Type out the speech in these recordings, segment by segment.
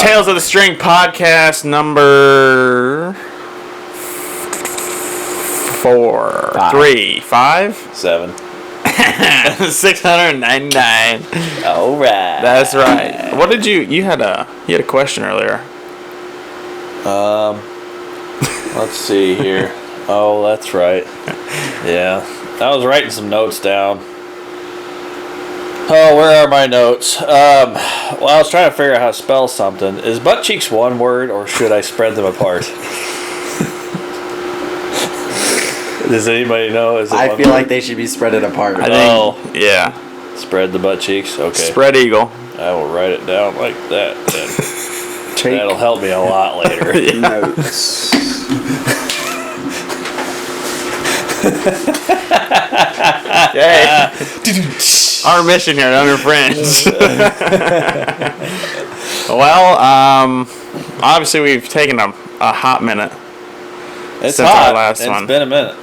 Tales of the String podcast number 7. 699. All right. That's right. What did you had a question earlier? Let's see here. Oh, that's right. Yeah. I was writing some notes down. Oh, where are my notes? Well, I was trying to figure out how to spell something. Is butt cheeks one word, or should I spread them apart? Does anybody know? I feel like they should be spreaded apart. Yeah. Spread the butt cheeks? Okay. Spread eagle. I will write it down like that. That'll help me a lot later. Notes. Yay. Our mission here, under friends. Well, obviously we've taken a hot minute. It's since hot. Our last one. It's been a minute.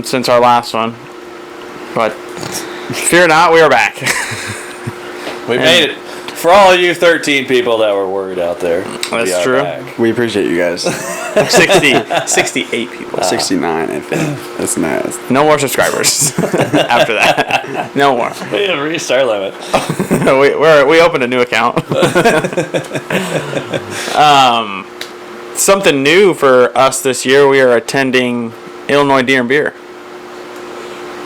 Since our last one. But fear not, we are back. We made it. For all of you 13 people that were worried out there. That's true. Back. We appreciate you guys. 68 people. 69, I think. That's nice. No more subscribers after that. No more. We have a restart limit. we opened a new account. Something new for us this year. We are attending Illinois Deer and Beer.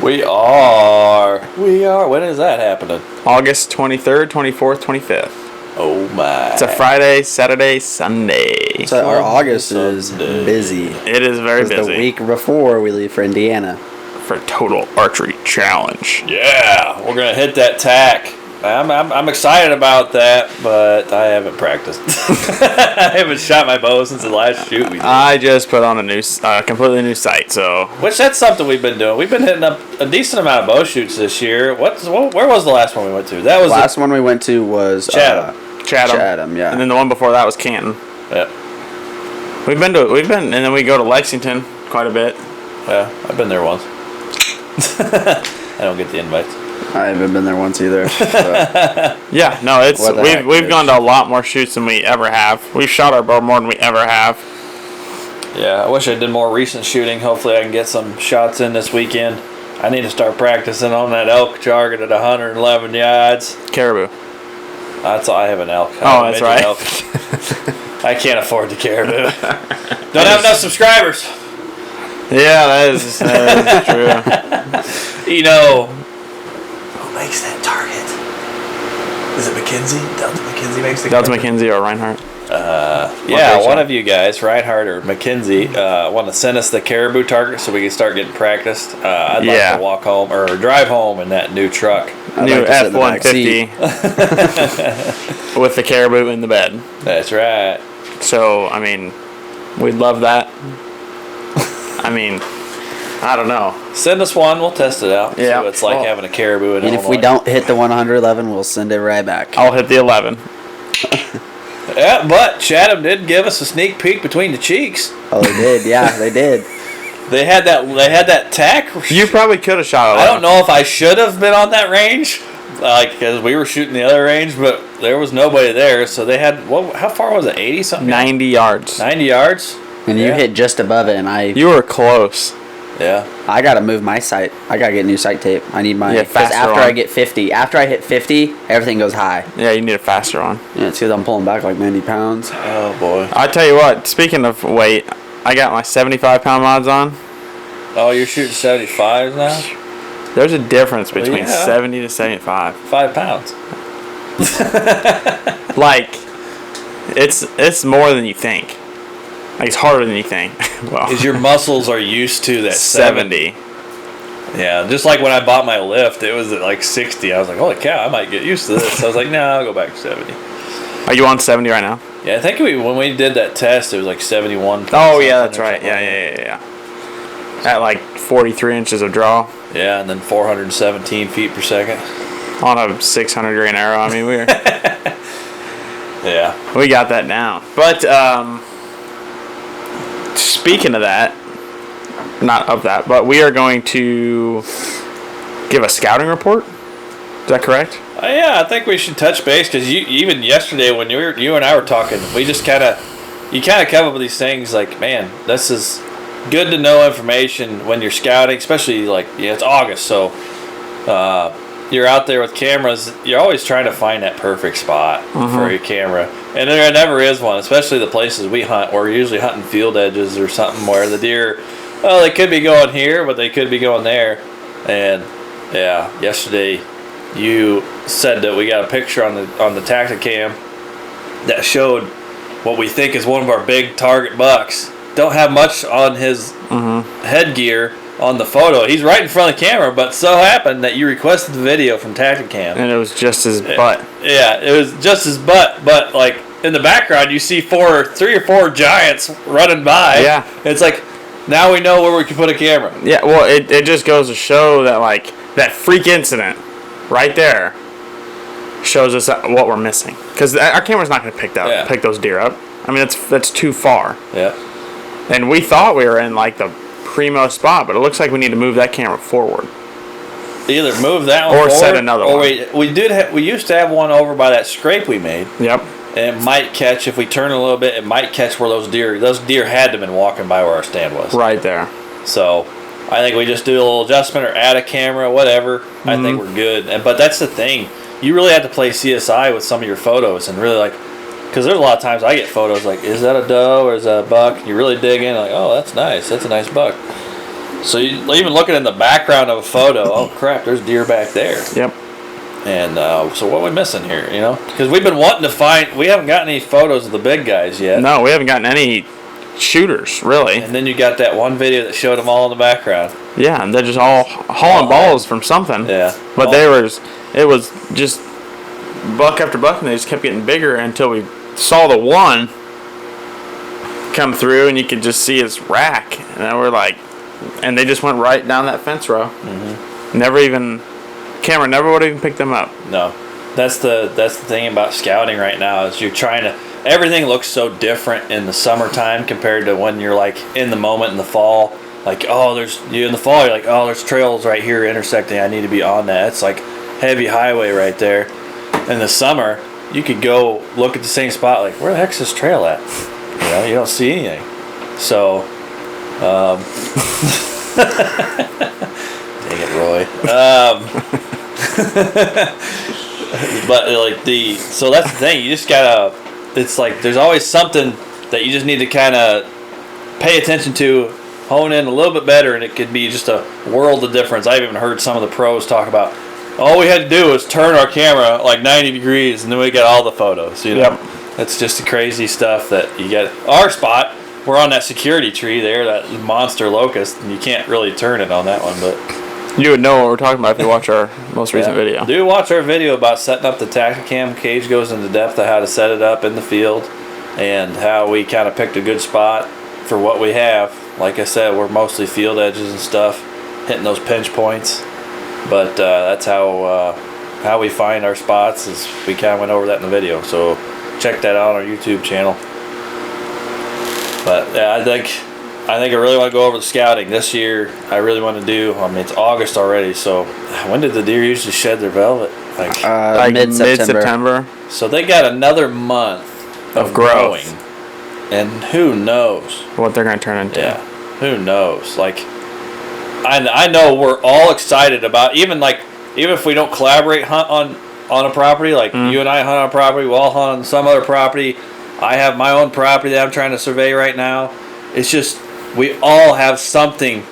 We are. When is that happening? August 23rd, 24th, 25th. Oh my. It's a Friday, Saturday, Sunday. So our August is busy. It is very busy. The week before we leave for Indiana. For Total Archery Challenge. Yeah, we're going to hit that tack. I'm excited about that, but I haven't practiced. I haven't shot my bow since the last shoot we did. I just put on a new, completely new sight, so. Which that's something we've been doing. We've been hitting up a decent amount of bow shoots this year. Where was the last one we went to? That was the last one we went to was Chatham. Chatham, yeah. And then the one before that was Canton. Yeah. We've been, and then we go to Lexington quite a bit. Yeah, I've been there once. I don't get the invites. I haven't been there once either. So. Yeah, no, we've gone to a lot more shoots than we ever have. We've shot our bow more than we ever have. Yeah, I wish I did more recent shooting. Hopefully I can get some shots in this weekend. I need to start practicing on that elk target at 111 yards. Caribou. That's all. I have an elk. Oh, that's right. Elk. I can't afford the caribou. Don't have enough subscribers. Yeah, that is true. You know, who makes that target? Is it McKinsey? Delta McKinsey makes the Delta McKinsey or Reinhardt? Yeah, one of you guys, Reinhardt or McKinsey, want to send us the caribou target so we can start getting practiced. I'd like to walk home or drive home in that new truck. New F-150 with the caribou in the bed. That's right. So, I mean, we'd love that. I mean, I don't know. Send us one. We'll test it out. Yeah. See what it's like having a caribou in And Illinois. if we don't hit the 111, we'll send it right back. I'll hit the 11. Yeah, but Chatham did give us a sneak peek between the cheeks. Oh, they did. Yeah, they did. They had that tack. You probably could have shot 11. I don't know if I should have been on that range, because we were shooting the other range, but there was nobody there. So they had how far was it? 80 something. 90 yards. 90 yards. And you hit just above it, and You were close. Yeah. I gotta move my sight. I gotta get new sight tape. I need my. Faster after on. I get 50, after I hit 50, everything goes high. Yeah, you need a faster one. Yeah, it's because I'm pulling back like 90 pounds. Oh boy. I tell you what. Speaking of weight, I got my 75-pound mods on. Oh, you're shooting 75s now? There's a difference between 70 to 75. 5 pounds. Like, it's more than you think. Like, it's harder than you think. Well, Because your muscles are used to that 70. Yeah, just like when I bought my lift, it was at like 60. I was like, holy cow, I might get used to this. I was like, no, I'll go back to 70. Are you on 70 right now? Yeah, I think when we did that test, it was like 71. Oh, yeah, that's right. Yeah. At like 43 inches of draw. Yeah, and then 417 feet per second. On a 600 grain arrow. I mean, Yeah. we got that down. But, speaking of that, not of that, but we are going to give a scouting report. Is that correct? Yeah, I think we should touch base because even yesterday when you and I were talking, we just kind of come up with these things like, man, this is good to know information when you're scouting, especially like it's August, so you're out there with cameras. You're always trying to find that perfect spot for your camera, and there never is one. Especially the places we hunt, we're usually hunting field edges or something where the deer, they could be going here, but they could be going there, and yeah, yesterday. You said that we got a picture on the Tacticam that showed what we think is one of our big target bucks. Don't have much on his headgear on the photo. He's right in front of the camera, but so happened that you requested the video from Tacticam. And it was just his butt. Yeah, it was just his butt, but like in the background you see 3 or 4 giants running by. Yeah. It's like, now we know where we can put a camera. Yeah, well, it just goes to show that, like, that freak incident right there shows us what we're missing, because our camera's not going to pick those deer up. I mean, that's too far. Yeah. And we thought we were in like the primo spot, but it looks like we need to move that camera forward. Either move that one or forward, set another one. We used to have one over by that scrape we made. Yep. And it might catch, if we turn a little bit, it might catch where those deer had to have been walking by where our stand was. Right there. So I think we just do a little adjustment or add a camera, whatever. I think we're good. But that's the thing. You really have to play CSI with some of your photos and really like, because there's a lot of times I get photos like, is that a doe or is that a buck? You really dig in, like, oh, that's nice. That's a nice buck. So you even looking in the background of a photo, oh crap, there's deer back there. Yep. And so what are we missing here, Because we've been wanting to find, we haven't gotten any photos of the big guys yet. No, we haven't gotten any shooters, really. And then you got that one video that showed them all in the background. Yeah, and they're just all hauling balls from something. Yeah. But it was just buck after buck, and they just kept getting bigger until we saw the one come through, and you could just see his rack. And then we're like, and they just went right down that fence row. Camera never would have even picked them up. No. That's the thing about scouting right now is you're trying to, everything looks so different in the summertime compared to when you're like in the moment in the fall. Like, in the fall, you're like, oh, there's trails right here intersecting. I need to be on that. It's like heavy highway right there. In the summer, you could go look at the same spot, like, where the heck's this trail at? You don't see anything. So, dang it, Roy. But so that's the thing. You just gotta. It's like there's always something that you just need to kind of pay attention to, hone in a little bit better, and it could be just a world of difference. I've even heard some of the pros talk about, all we had to do was turn our camera like 90 degrees, and then we got all the photos. Yep. That's just the crazy stuff that you get. Our spot, we're on that security tree there, that monster locust, and you can't really turn it on that one, but. You would know what we're talking about if you watch our most recent video. Do watch our video about setting up the Tacticam. Cage goes into depth of how to set it up in the field and how we kind of picked a good spot for what we have. Like I said, we're mostly field edges and stuff, hitting those pinch points. But that's how we find our spots. Is we kind of went over that in the video. So check that out on our YouTube channel. But yeah, I think I really want to go over the scouting this year. I really want to do. I mean, it's August already, so when did the deer usually shed their velvet? Like mid-September. So they got another month of growing, and who knows what they're going to turn into. Yeah, who knows? Like, I know we're all excited about even if we don't collaborate hunt on a property. Like you and I hunt on a property, we all hunt on some other property. I have my own property that I'm trying to survey right now. It's just. We all have something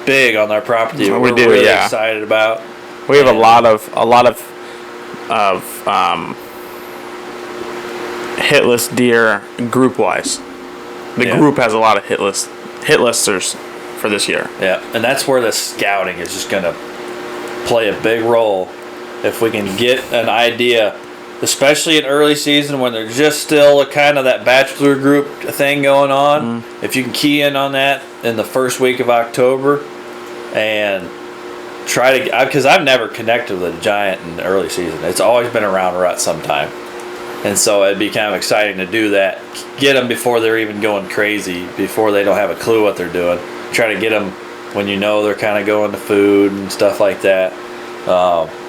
big on our property we're really excited about. We have a lot of hitless deer group wise. The group has a lot of hitlisters for this year. Yeah, and that's where the scouting is just going to play a big role. If we can get an idea, especially in early season when there's just still kind of that bachelor group thing going on. If you can key in on that in the first week of October and try to, because I've never connected with a giant in the early season. It's always been around rut sometime. And so it'd be kind of exciting to do that. Get them before they're even going crazy, before they don't have a clue what they're doing. Try to get them when they're kind of going to food and stuff like that.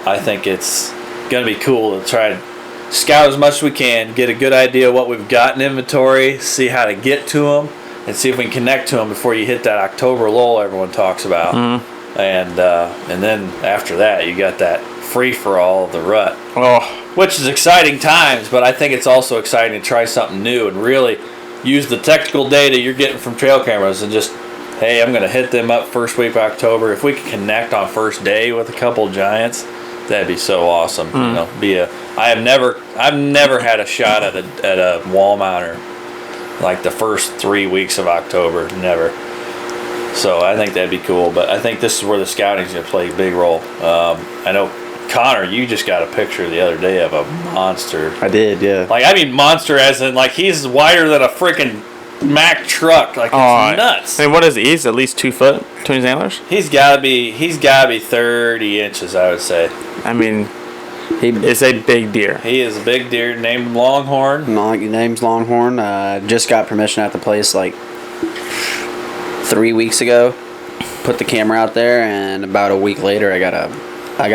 I think it's going to be cool to try and scout as much as we can, get a good idea of what we've got in inventory, see how to get to them, and see if we can connect to them before you hit that October lull everyone talks about. And then after that, you got that free-for-all of the rut. Which is exciting times, but I think it's also exciting to try something new and really use the technical data you're getting from trail cameras and just, hey, I'm going to hit them up first week of October. If we could connect on first day with a couple giants, that'd be so awesome. You know, I've never had a shot at a wall mounter like the first 3 weeks of October. Never. So I think that'd be cool. But I think this is where the scouting's going to play a big role. I know, Connor, you just got a picture the other day of a monster. I did, yeah. Like, I mean monster as in, like, he's wider than a freaking Mack truck. Like, it's nuts. I mean, what is he? He's at least 2 foot between his antlers? He's gotta be 30 inches, I would say. I mean, he is a big deer. He is a big deer named Longhorn. Name's Longhorn. Just got permission at the place like 3 weeks ago. Put the camera out there, and about a week later, I got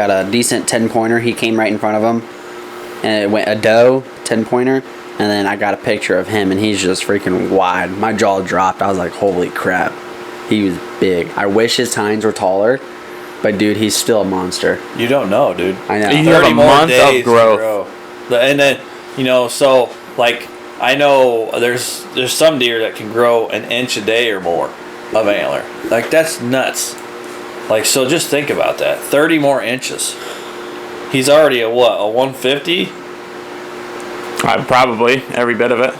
a decent 10-pointer. He came right in front of him, and it went a doe 10-pointer. And then I got a picture of him, and he's just freaking wide. My jaw dropped. I was like, holy crap. He was big. I wish his tines were taller, but, dude, he's still a monster. You don't know, dude. I know. You have a month of growth. And then, you know, so, like, I know there's some deer that can grow an inch a day or more of antler. Like, that's nuts. Like, so just think about that. 30 more inches. He's already a 150? Probably every bit of it.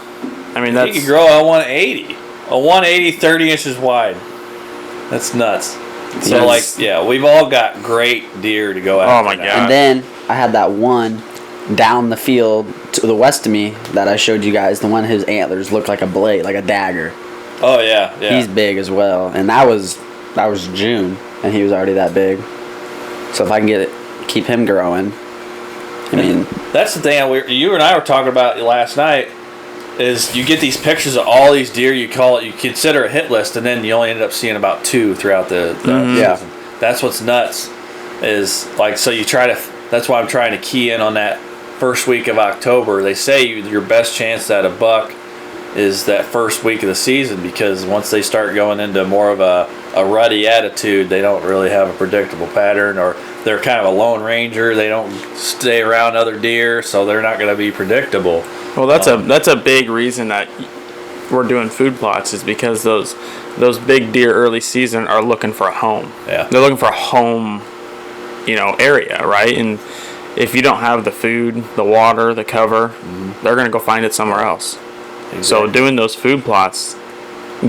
I mean, that's... He could grow a 180. A 180, 30 inches wide. That's nuts. So, like, yeah, we've all got great deer to go after. Oh, my God. And then I had that one down the field to the west of me that I showed you guys. The one whose antlers looked like a blade, like a dagger. Oh, yeah. He's big as well. And that was June, and he was already that big. So if I can keep him growing... I mean, that's the thing you and I were talking about last night. Is you get these pictures of all these deer, you consider a hit list, and then you only end up seeing about 2 throughout the season. That's what's nuts. Is like, so you try to. That's why I'm trying to key in on that first week of October. They say your best chance at a buck is that first week of the season, because once they start going into more of a ruddy attitude, they don't really have a predictable pattern, or they're kind of a lone ranger. They don't stay around other deer, so they're not going to be predictable. Well, that's a big reason that we're doing food plots, is because those big deer early season are looking for a home. Yeah, they're looking for a home, area, right? And if you don't have the food, the water, the cover, they're going to go find it somewhere else. Exactly. So doing those food plots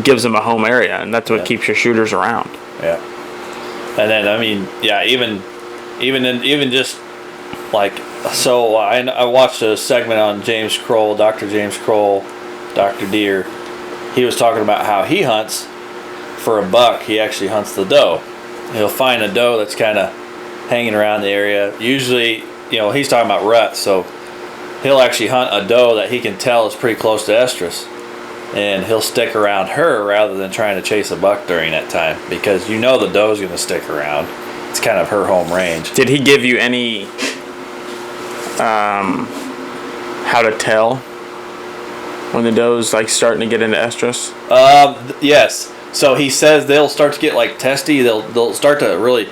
gives them a home area, and that's what keeps your shooters around. Yeah. And then, I mean, yeah, even just like, so I watched a segment on James Kroll, Dr. James Kroll, Dr. Deer. He was talking about how he hunts for a buck. He actually hunts the doe. He'll find a doe that's kind of hanging around the area. Usually, he's talking about rut, so he'll actually hunt a doe that he can tell is pretty close to estrus, and he'll stick around her rather than trying to chase a buck during that time, because the doe's going to stick around. It's kind of her home range. Did he give you any how to tell when the doe's like starting to get into estrus? Yes. So he says they'll start to get like testy. They'll start to really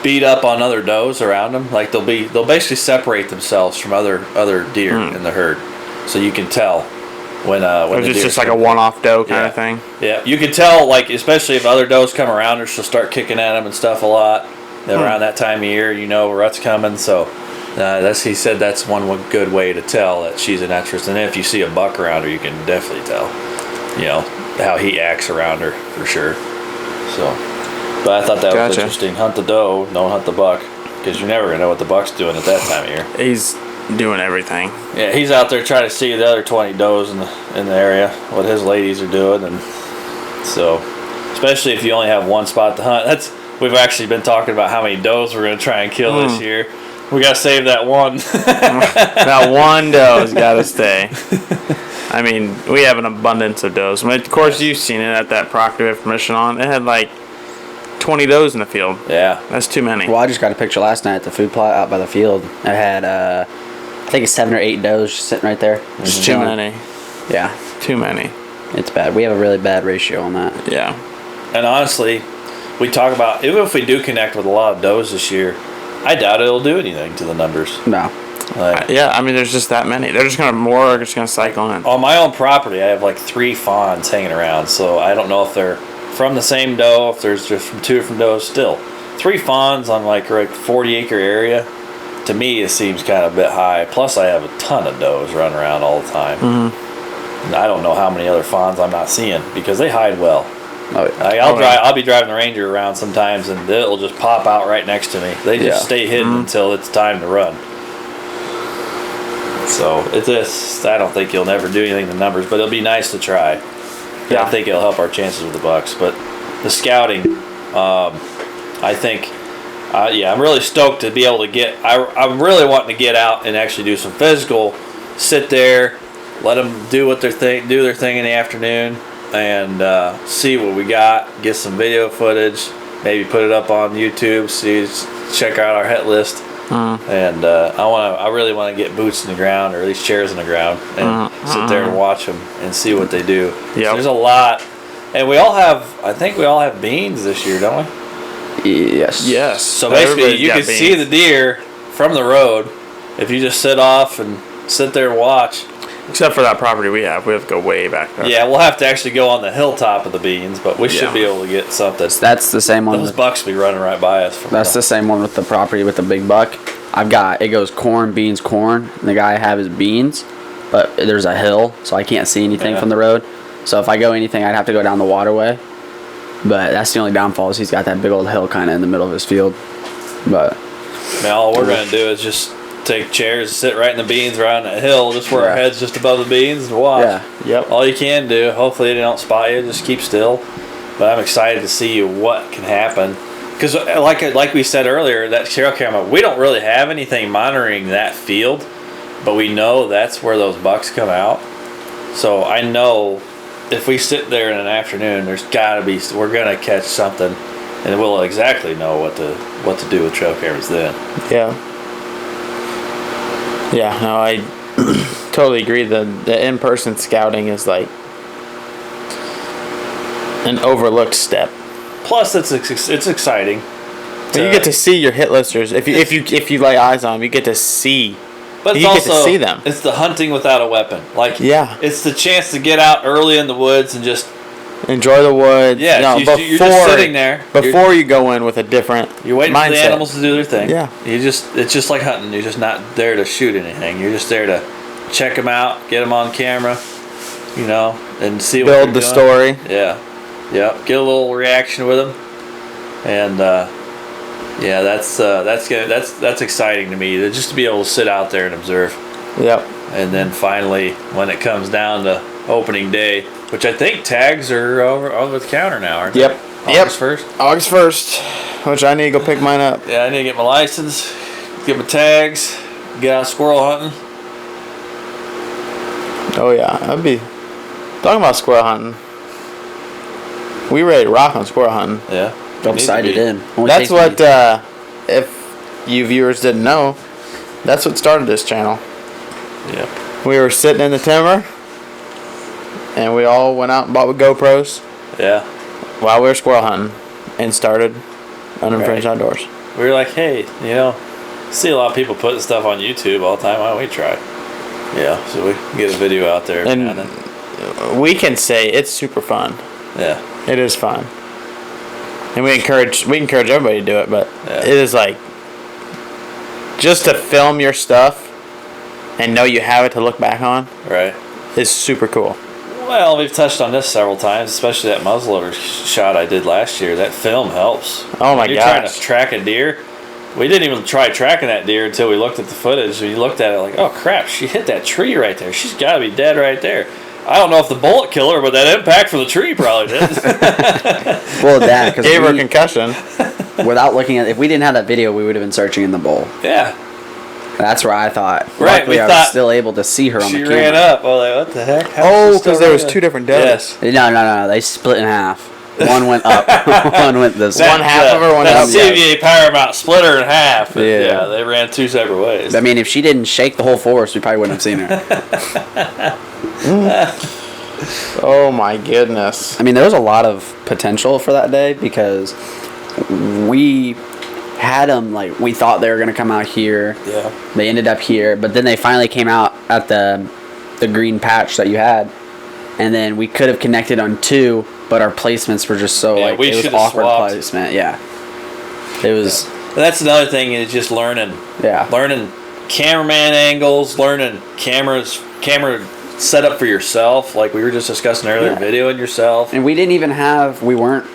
beat up on other does around them. Like they'll basically separate themselves from other deer in the herd, so you can tell when it's just like a one-off doe kind of thing. Yeah, you can tell, like, especially if other does come around her, she'll start kicking at them and stuff a lot. Around that time of year, rut's coming. So he said that's one good way to tell that she's in estrus. And if you see a buck around her, you can definitely tell, how he acts around her for sure. So. But I thought that was interesting. Hunt the doe, don't hunt the buck, because you're never going to know what the buck's doing at that time of year. He's doing everything. Yeah, he's out there trying to see the other 20 does in the area, what his ladies are doing. And so, especially if you only have one spot to hunt. We've actually been talking about how many does we're going to try and kill this year. We got to save that one. That one doe's got to stay. I mean, we have an abundance of does. Of course, you've seen it at that Proctor we have permission on. It had like 20 does in the field. Yeah. That's too many. Well, I just got a picture last night at the food plot out by the field. I had, I think it's 7 or 8 does just sitting right there. It's Just too chilling. many. Yeah, Too many. it's bad. We have a really bad ratio on that. Yeah. And honestly, we talk about, even if we do connect with a lot of does this year, I doubt it'll do anything to the numbers. No. Like, Yeah, I mean, there's just that many. They're just gonna cycle in. on my own property, I have like 3 fawns hanging around, so I don't know if they're from the same doe, if there's just from 2 different does. Still, 3 fawns on like 40-acre area, to me it seems kind of a bit high. Plus, I have a ton of does running around all the time. And I don't know how many other fawns I'm not seeing because they hide well. Oh, yeah. Like, I'll be driving the Ranger around sometimes, and it'll just pop out right next to me. They just stay hidden until it's time to run. So I don't think you'll never do anything to the numbers, but it'll be nice to try. Yeah. I think it'll help our chances with the bucks. But the scouting, I think, I'm really stoked to be able to get. I'm really wanting to get out and actually do some physical. Sit there, let them do their thing in the afternoon, and see what we got. Get some video footage. Maybe put it up on YouTube. Check out our hit list. And I really want to get boots in the ground, or at least chairs in the ground, and sit there and watch them and see what they do. Yep. There's a lot, and I think we all have beans this year, don't we? Yes. Yes. So basically, you can see the deer from the road if you just sit off and sit there and watch. Except for that property we have to go way back there. Yeah, we'll have to actually go on the hilltop of the beans, but we should be able to get something. That's the same one. Those bucks be running right by us. That's the same one with the property with the big buck. It goes corn, beans, corn. And the guy I have is beans, but there's a hill, so I can't see anything from the road. So if I go anything, I'd have to go down the waterway. But that's the only downfall is he's got that big old hill kind of in the middle of his field. But man, all we're gonna do is just take chairs, sit right in the beans, right on that hill, just where our heads just above the beans, and watch. Yeah. Yep. All you can do. Hopefully they don't spot you. Just keep still. But I'm excited to see what can happen. Because like we said earlier, that trail camera, we don't really have anything monitoring that field, but we know that's where those bucks come out. So I know if we sit there in an afternoon, we're gonna catch something, and we'll exactly know what to do with trail cameras then. Yeah. Yeah, no, I totally agree. The in-person scouting is like an overlooked step. Plus, it's exciting. You get to see your hit listers. If you lay eyes on them, you get to see. But you get to see them. It's the hunting without a weapon. Like, yeah, it's the chance to get out early in the woods and just enjoy the woods. Yeah, you're just sitting there before you go in with a different. You're waiting mindset. for the animals to do their thing. Yeah, it's just like hunting. You're just not there to shoot anything. You're just there to check them out, get them on camera, and see what build the doing. story. Yeah, get a little reaction with them, and that's exciting to me. Just to be able to sit out there and observe. Yep. And then finally, when it comes down to opening day, which I think tags are over the counter now, aren't they? Yep. August 1st? August 1st, which I need to go pick mine up. Yeah, I need to get my license, get my tags, get out squirrel hunting. Oh, yeah. I'd be talking about squirrel hunting. We ready to rock on squirrel hunting. Yeah. I'm sighted in. That's what, if you viewers didn't know, that's what started this channel. Yep. We were sitting in the timber, and we all went out and bought with GoPros. Yeah. While we were squirrel hunting, and started Uninfringed Outdoors. We were like, hey, see a lot of people putting stuff on YouTube all the time. Why don't we try? Yeah, so we can get a video out there. And we can say it's super fun. Yeah. It is fun. And we encourage everybody to do it, but it is like just to film your stuff and know you have it to look back on. Right. Is super cool. Well, we've touched on this several times, especially that muzzleloader shot I did last year. That film helps. Oh my gosh. You're trying to track a deer. We didn't even try tracking that deer until we looked at the footage. We looked at it like, oh crap, she hit that tree right there. She's got to be dead right there. I don't know if the bullet killed her, but that impact from the tree probably did. Well, that because gave her a concussion. Without looking at, if we didn't have that video, we would have been searching in the bowl. Yeah. That's where I thought. Right, Luckily, I was still able to see her on the camera. She ran up. I was like, what the heck? Oh, because there was two different deaths. Yes. No. They split in half. One went up. One went this way. One half of her went that up. CVA Paramount split her in half. And, Yeah. they ran two separate ways. I mean, if she didn't shake the whole forest, we probably wouldn't have seen her. Oh my goodness. I mean, there was a lot of potential for that day because we had them, like, we thought they were going to come out here. Yeah. They ended up here, but then they finally came out at the green patch that you had. And then we could have connected on 2, but our placements were just so, Yeah, we it was should've awkward swapped. placement. Yeah. It was, That's another thing is just learning. yeah. Learning cameraman angles, learning camera setup for yourself, like we were just discussing earlier, Yeah. videoing yourself. And we weren't,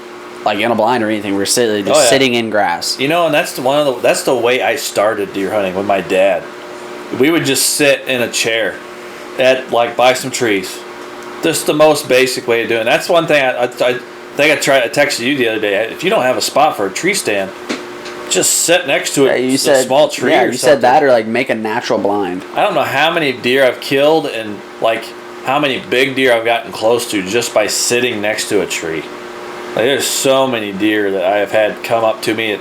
like, in a blind or anything. We were sitting in grass. You know, and that's the way I started deer hunting with my dad. We would just sit in a chair by some trees. Just the most basic way of doing it. That's one thing I think I texted you the other day. If you don't have a spot for a tree stand, just sit next to it. Yeah, a small tree. Yeah, or you something. said that, or like make a natural blind. I don't know how many deer I've killed and like how many big deer I've gotten close to just by sitting next to a tree. Like there's so many deer that I have had come up to me,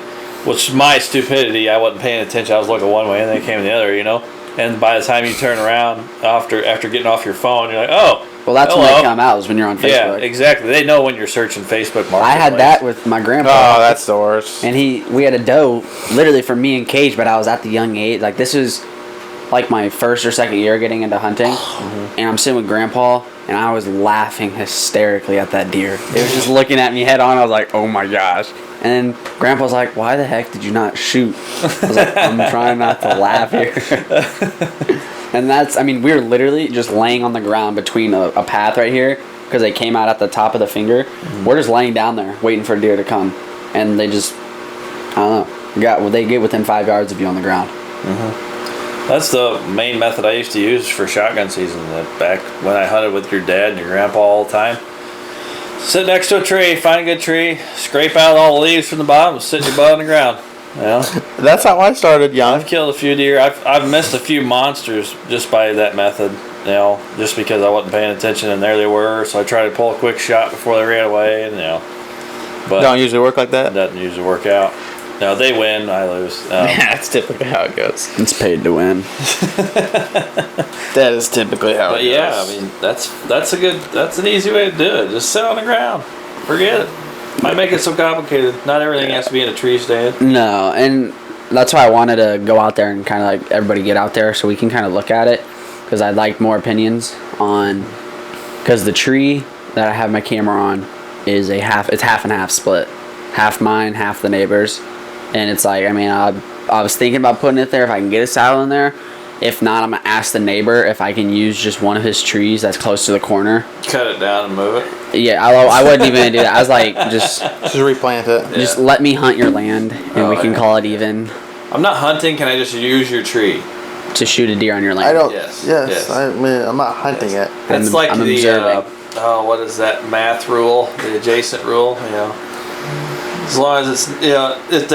which my stupidity, I wasn't paying attention. I was looking one way and they came the other, you know. And by the time you turn around after getting off your phone, you're like, oh. Well, that's hello. when they come out, is when you're on Facebook. Yeah, exactly. They know when you're searching Facebook Marketplace. I had that with my grandpa. Oh, that's the worst. And we had a doe literally for me and Cage, but I was at the young age. Like, this is like my first or second year getting into hunting. And I'm sitting with Grandpa, and I was laughing hysterically at that deer. It was just looking at me head on. I was like, oh my gosh. And then Grandpa's like, why the heck did you not shoot? I was like, I'm trying not to laugh here. And we were literally just laying on the ground between a path right here because they came out at the top of the finger. Mm-hmm. We're just laying down there waiting for a deer to come. And they just, I don't know, they get within 5 yards of you on the ground. Mm-hmm. That's the main method I used to use for shotgun season. Back when I hunted with your dad and your grandpa all the time. Sit next to a tree, find a good tree, scrape out all the leaves from the bottom, sit your butt on the ground. You know? That's how I started young. I've killed a few deer. I've missed a few monsters just by that method. You know, just because I wasn't paying attention and there they were. So I tried to pull a quick shot before they ran away, and but Don't usually work like that? it doesn't usually work out. No, they win, I lose. That's typically how it goes. It's paid to win. That is typically how But it goes. yeah, I mean that's an easy way to do it. Just sit on the ground. Forget it. Might make it so complicated. Not everything has to be in a tree stand. No, and that's why I wanted to go out there and kind of like everybody get out there so we can kind of look at it, because I'd like more opinions on, because the tree that I have my camera on is half and half split, half mine, half the neighbors, and it's like, I mean, I was thinking about putting it there if I can get a saddle in there. If not, I'm gonna ask the neighbor if I can use just one of his trees that's close to the corner. Cut it down and move it. Yeah, I wasn't even gonna do that. I was like, just replant it. just let me hunt your land, and we can call it even. I'm not hunting. Can I just use your tree? To shoot a deer on your land. I don't. Yes, Yes. yes. I mean, I'm not hunting it. It's I'm- like I'm the observing. what is that math rule? The adjacent rule. You know, as long as it's if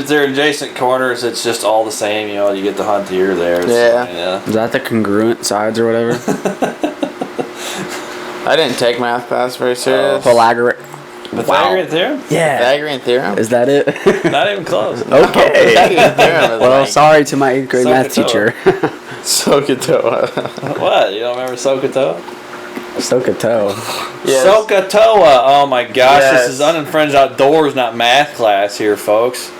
they're adjacent corners, it's just all the same. You know, you get to hunt here, there. Yeah. Yeah. Is that the congruent sides or whatever? I didn't take math class very serious. Pythagorean theorem? Yeah. Pythagorean theorem. Is that it? Not even close. Okay. Pythagorean theorem is Well, like sorry to my 8th grade math Sokotoa. teacher. Sokotoa. What? You don't remember Sokotoa? Sokotoa. Yes. Sokotoa. Oh my gosh, Yes. This is Unfriends Outdoors, not math class here, folks.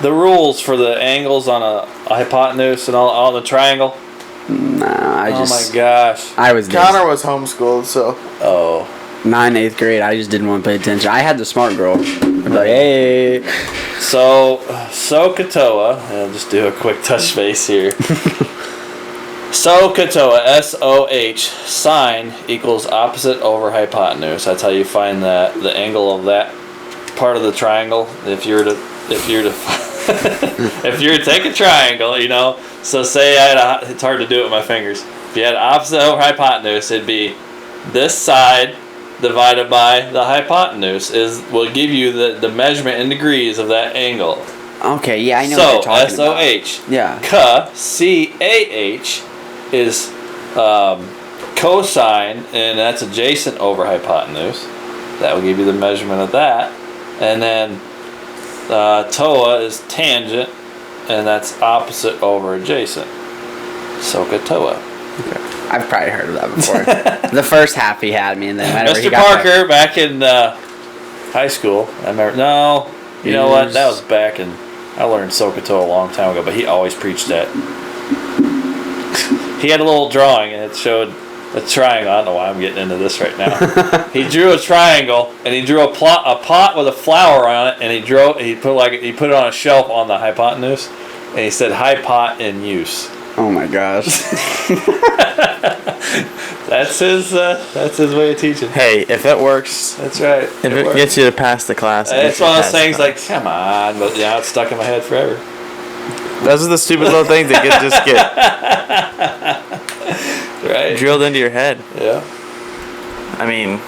The rules for the angles on a hypotenuse and all on the triangle. Nah, Oh my gosh. I was Connor was homeschooled, so Oh. 9th, 8th grade. I just didn't want to pay attention. I had the smart girl. I'd be like, hey. So, Sokotoa, I'll just do a quick touch base here. Sokotoa, S-O-H, sine equals opposite over hypotenuse. That's how you find the angle of that part of the triangle. If you're to if you're to take a triangle, so say it's hard to do it with my fingers. If you had opposite over hypotenuse, it'd be this side divided by the hypotenuse will give you the measurement in degrees of that angle. Okay, yeah, I know what you're talking about. S-O-H. Yeah. C-A-H is cosine, and that's adjacent over hypotenuse. That will give you the measurement of that. And then TOA is tangent, and that's opposite over adjacent. SOHCAHTOA. Okay. I've probably heard of that before. The first half he had me, and then whenever he Mr. got Parker, back in high school, I remember. No, you know what? That was back in. I learned SOHCAHTOA a long time ago, but he always preached that. He had a little drawing, and it showed a triangle. I don't know why I'm getting into this right now. He drew a triangle, and he drew a pot with a flower on it, and he put it on a shelf on the hypotenuse, and he said "hypot in use." Oh my gosh. That's his way of teaching. Hey, if it works, That's right. if it gets you to pass the class, It's one of those things like, come on, but yeah, it's stuck in my head forever. those are the stupid little things that get Right. drilled into your head. Yeah. I mean,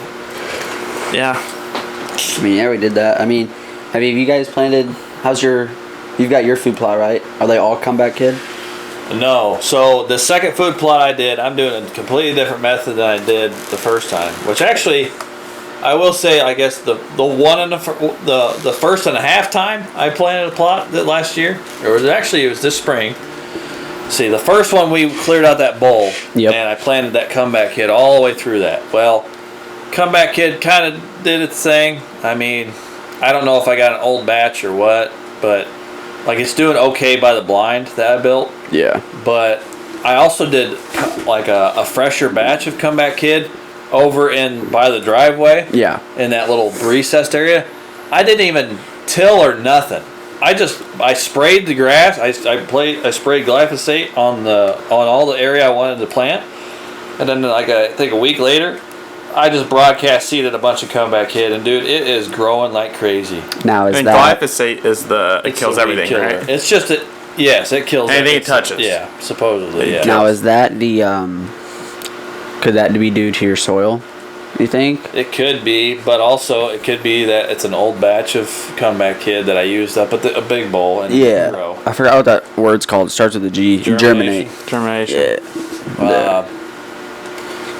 yeah. I mean, yeah, we did that. I mean, have you guys planted? You've got your food plot, right? Are they all comeback kid? No. So the second food plot I did, I'm doing a completely different method than I did the first time. Which actually, I will say, I guess the one and the first and a half time I planted a plot that last year, it was this spring. See, the first one we cleared out that bowl, Yep. and I planted that comeback kid all the way through that. Well, comeback kid kind of did its thing. I mean, I don't know if I got an old batch or what, but like it's doing okay by the blind that I built. Yeah. But I also did like a fresher batch of comeback kid over in by the driveway. Yeah. In that little recessed area. I didn't even till or nothing. I sprayed the grass. I sprayed glyphosate on all the area I wanted to plant, and then like I think a week later, I just broadcast seeded a bunch of comeback kid, and dude, it is growing like crazy. Now is And that glyphosate is it kills a weed everything, killer. right? It's just yes, it kills Anything it touches. Yeah, supposedly. Yeah. now is that the could that be due to your soil? You think? It could be, but also it could be that it's an old batch of comeback kid that I used up at a big bowl and Yeah. grow. I forgot what that word's called. It starts with a G. Germination. Termination. Yeah.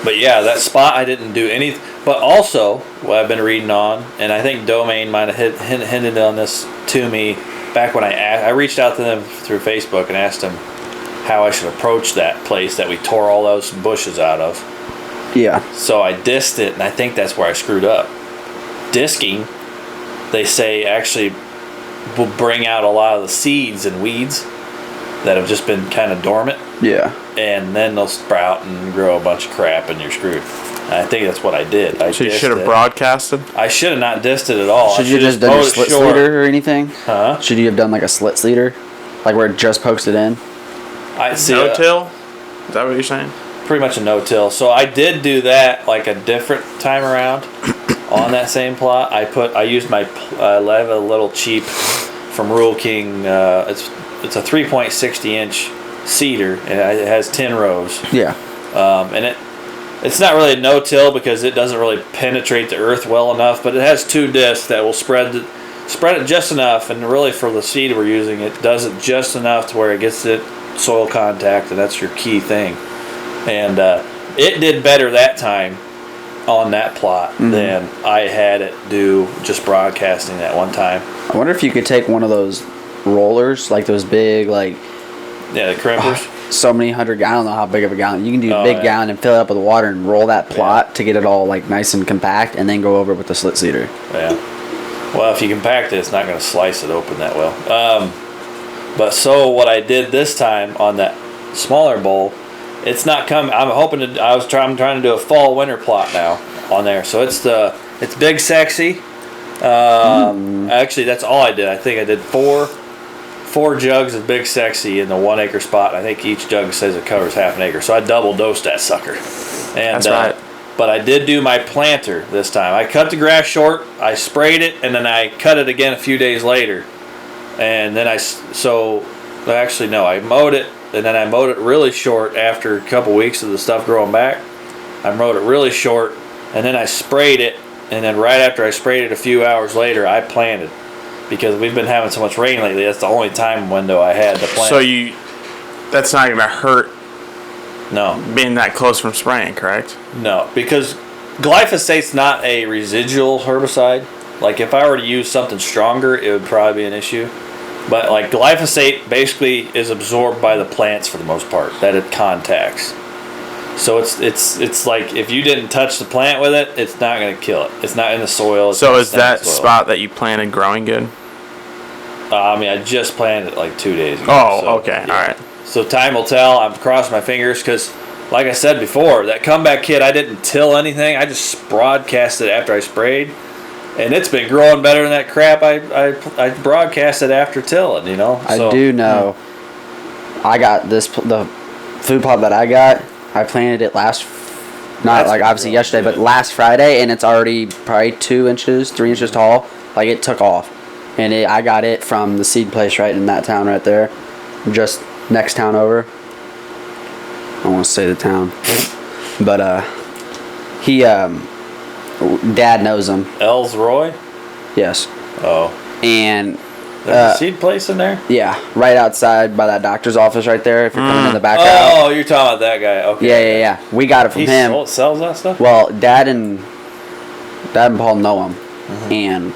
But yeah, that spot I didn't do any. But also, what I've been reading on, and I think Domain might have hinted on this to me back when I reached out to them through Facebook and asked them how I should approach that place that we tore all those bushes out of. Yeah. So I dissed it, and I think that's where I screwed up. Disking, they say, actually will bring out a lot of the seeds and weeds that have just been kind of dormant, Yeah. and then they'll sprout and grow a bunch of crap, and you're screwed. And I think that's what I did. So you should have broadcasted. I should have not dissed it at all. Should I you just done mowed your it slit short. sleater or anything? Huh? Should you have done like a slit sleater, like where it just pokes it in? I see. No till? Is that what you're saying? Pretty much a no-till. So I did do that like a different time around on that same plot. I used my I have a little cheap from Rural King. It's a 3.60 inch cedar, and it has 10 rows. Yeah. And it's not really a no-till because it doesn't really penetrate the earth well enough, but it has 2 discs that will spread it just enough, and really for the seed we're using, it does it just enough to where it gets it soil contact, and that's your key thing. And it did better that time on that plot than I had it do just broadcasting that one time. I wonder if you could take one of those rollers, like those big, like Yeah, the crimpers. so many 100 gallon. I don't know how big of a gallon. You can do a Oh, big yeah. gallon and fill it up with water and roll that plot to get it all like nice and compact, and then go over it with the slit seeder. Yeah. Well, if you compact it, it's not going to slice it open that well. But so what I did this time on that smaller bowl, it's not coming. I'm trying to do a fall winter plot now on there. So it's Big Sexy. Actually, that's all I did. I think I did four jugs of Big Sexy in the 1 acre spot. I think each jug says it covers half an acre. So I double dosed that sucker. And That's right. But I did do my planter this time. I cut the grass short, I sprayed it, and then I cut it again a few days later. And then I mowed it, and then I mowed it really short after a couple weeks of the stuff growing back. I mowed it really short, and then I sprayed it, and then right after I sprayed it a few hours later, I planted. Because we've been having so much rain lately, that's the only time window I had to plant. So that's not going to hurt No. being that close from spraying, correct? No, because glyphosate's not a residual herbicide. Like if I were to use something stronger, it would probably be an issue. But like glyphosate basically is absorbed by the plants for the most part that it contacts. So it's like if you didn't touch the plant with it, it's not going to kill it. It's not in the soil. So is that spot that you planted growing good? I mean, I just planted it like 2 days ago. Oh, so, okay, yeah. all right. So time will tell. I'm crossing my fingers because, like I said before, that comeback kit, I didn't till anything. I just broadcast it after I sprayed, and it's been growing better than that crap I broadcasted after tilling. You know. I do know. I got the food plot that I planted it obviously yesterday, but last Friday, and it's already probably 2 inches, 3 inches tall. Like it took off. And I got it from the seed place right in that town right there. Just next town over. I don't want to say the town. But Dad knows him. Ellsroy? Yes. Oh. And there's a seed place in there? yeah, right outside by that doctor's office right there if you're coming in the back Oh, out. you're talking about that guy. Okay. Yeah. We got it from him. Sells that stuff? Well, Dad and Paul know him. And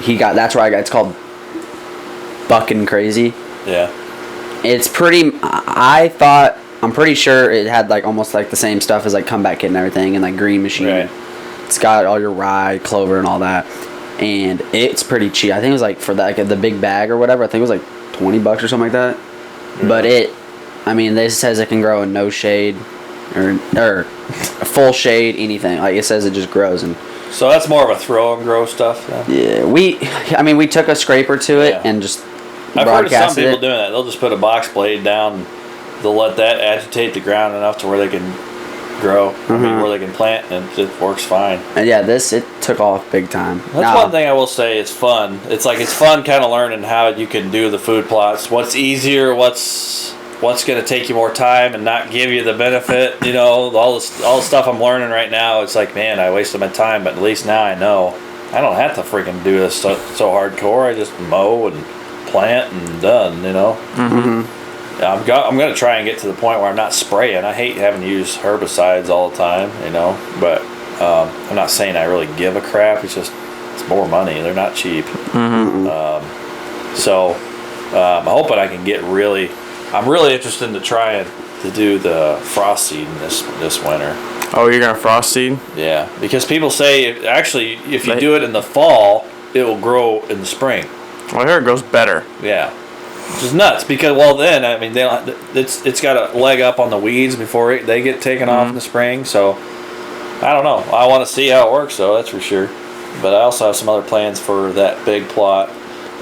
that's where I got it's called Buckin' Crazy. Yeah. It's pretty I'm pretty sure it had like almost like the same stuff as like Comeback Kit and everything and like Green Machine. Right. It's got all your rye, clover and all that. And it's pretty cheap. I think it was like for the big bag or whatever, I think it was like $20 or something like that. Yeah. But this says it can grow in no shade or full shade, anything. Like it says it just grows and so that's more of a throw and grow stuff. Yeah, we took a scraper to it and just I've heard of some people it. doing that. They'll just put a box blade down. They'll let that agitate the ground enough to where they can grow. Where they can plant, and it works fine. And yeah, it took off big time. That's one thing I will say. It's fun. It's fun kind of learning how you can do the food plots. What's easier? What's going to take you more time and not give you the benefit? You know, all the stuff I'm learning right now. It's like, man, I wasted my time, but at least now I know I don't have to freaking do this so hardcore. I just mow and plant and done. You know. Mm-hmm. I'm going to try and get to the point where I'm not spraying. I hate having to use herbicides all the time. You know, but I'm not saying I really give a crap. It's more money. They're not cheap. Mm-hmm. I'm hoping I can get really. I'm really interested in trying to do the frost seeding this winter. Oh, you're gonna frost seed? Yeah, because people say if you do it in the fall, it will grow in the spring. Well, I hear it grows better. Yeah, which is nuts because it's got a leg up on the weeds before they get taken off in the spring. So I don't know. I want to see how it works, though. That's for sure. But I also have some other plans for that big plot.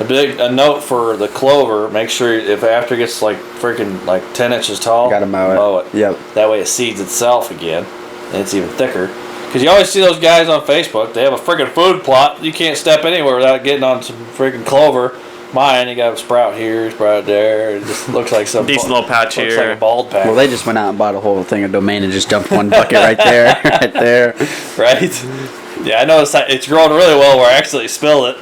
A note for the clover, make sure if after it gets like freaking like 10 inches tall, you gotta mow it. Yep. That way it seeds itself again, and it's even thicker. Because you always see those guys on Facebook, they have a freaking food plot. You can't step anywhere without getting on some freaking clover. Mine, you got a sprout here, sprout there. It just looks like some decent little patch here. Looks like a bald patch. Well, they just went out and bought a whole thing of domain and just dumped one bucket right there. Right? Yeah, I noticed that it's growing really well where I actually spilled it.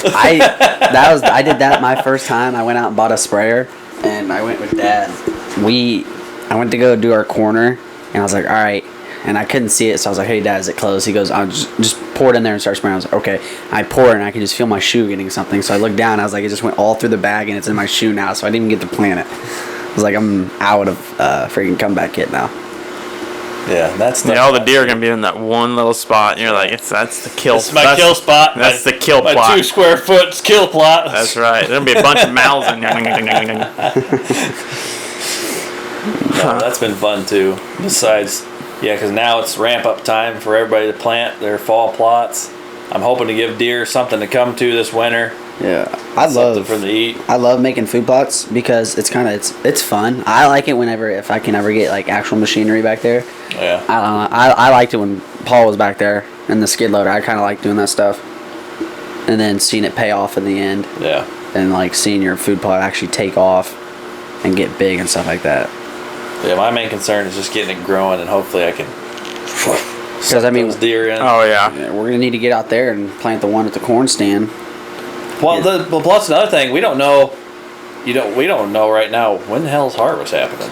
I did that my first time. I went out and bought a sprayer, and I went with Dad. I went to go do our corner, and I was like, all right. And I couldn't see it, so I was like, hey, Dad, is it closed? He goes, I'll just pour it in there and start spraying. I was like, okay. I pour it, and I could just feel my shoe getting something. So I looked down, and I was like, it just went all through the bag, and it's in my shoe now, so I didn't even get to plant it. I was like, I'm out of freaking Comeback Kit now. Yeah, that's all the deer are gonna be in that one little spot, and you're like, that's the kill. It's my kill spot. That's the kill plot. My 2 square foot kill plot. That's right. There'll be a bunch of mouths in there. No, that's been fun too. Besides, because now it's ramp up time for everybody to plant their fall plots. I'm hoping to give deer something to come to this winter. Yeah, something for them to eat. I love making food plots because it's fun. I like it if I can ever get like actual machinery back there. Yeah. I don't know. I liked it when Paul was back there in the skid loader. I kind of like doing that stuff, and then seeing it pay off in the end. Yeah. And like seeing your food plot actually take off and get big and stuff like that. Yeah, my main concern is just getting it growing, and hopefully I can. Because those deer in. Oh yeah. We're gonna need to get out there and plant the one at the corn stand. Well, plus another thing, we don't know. We don't know right now when the hell's harvest happening.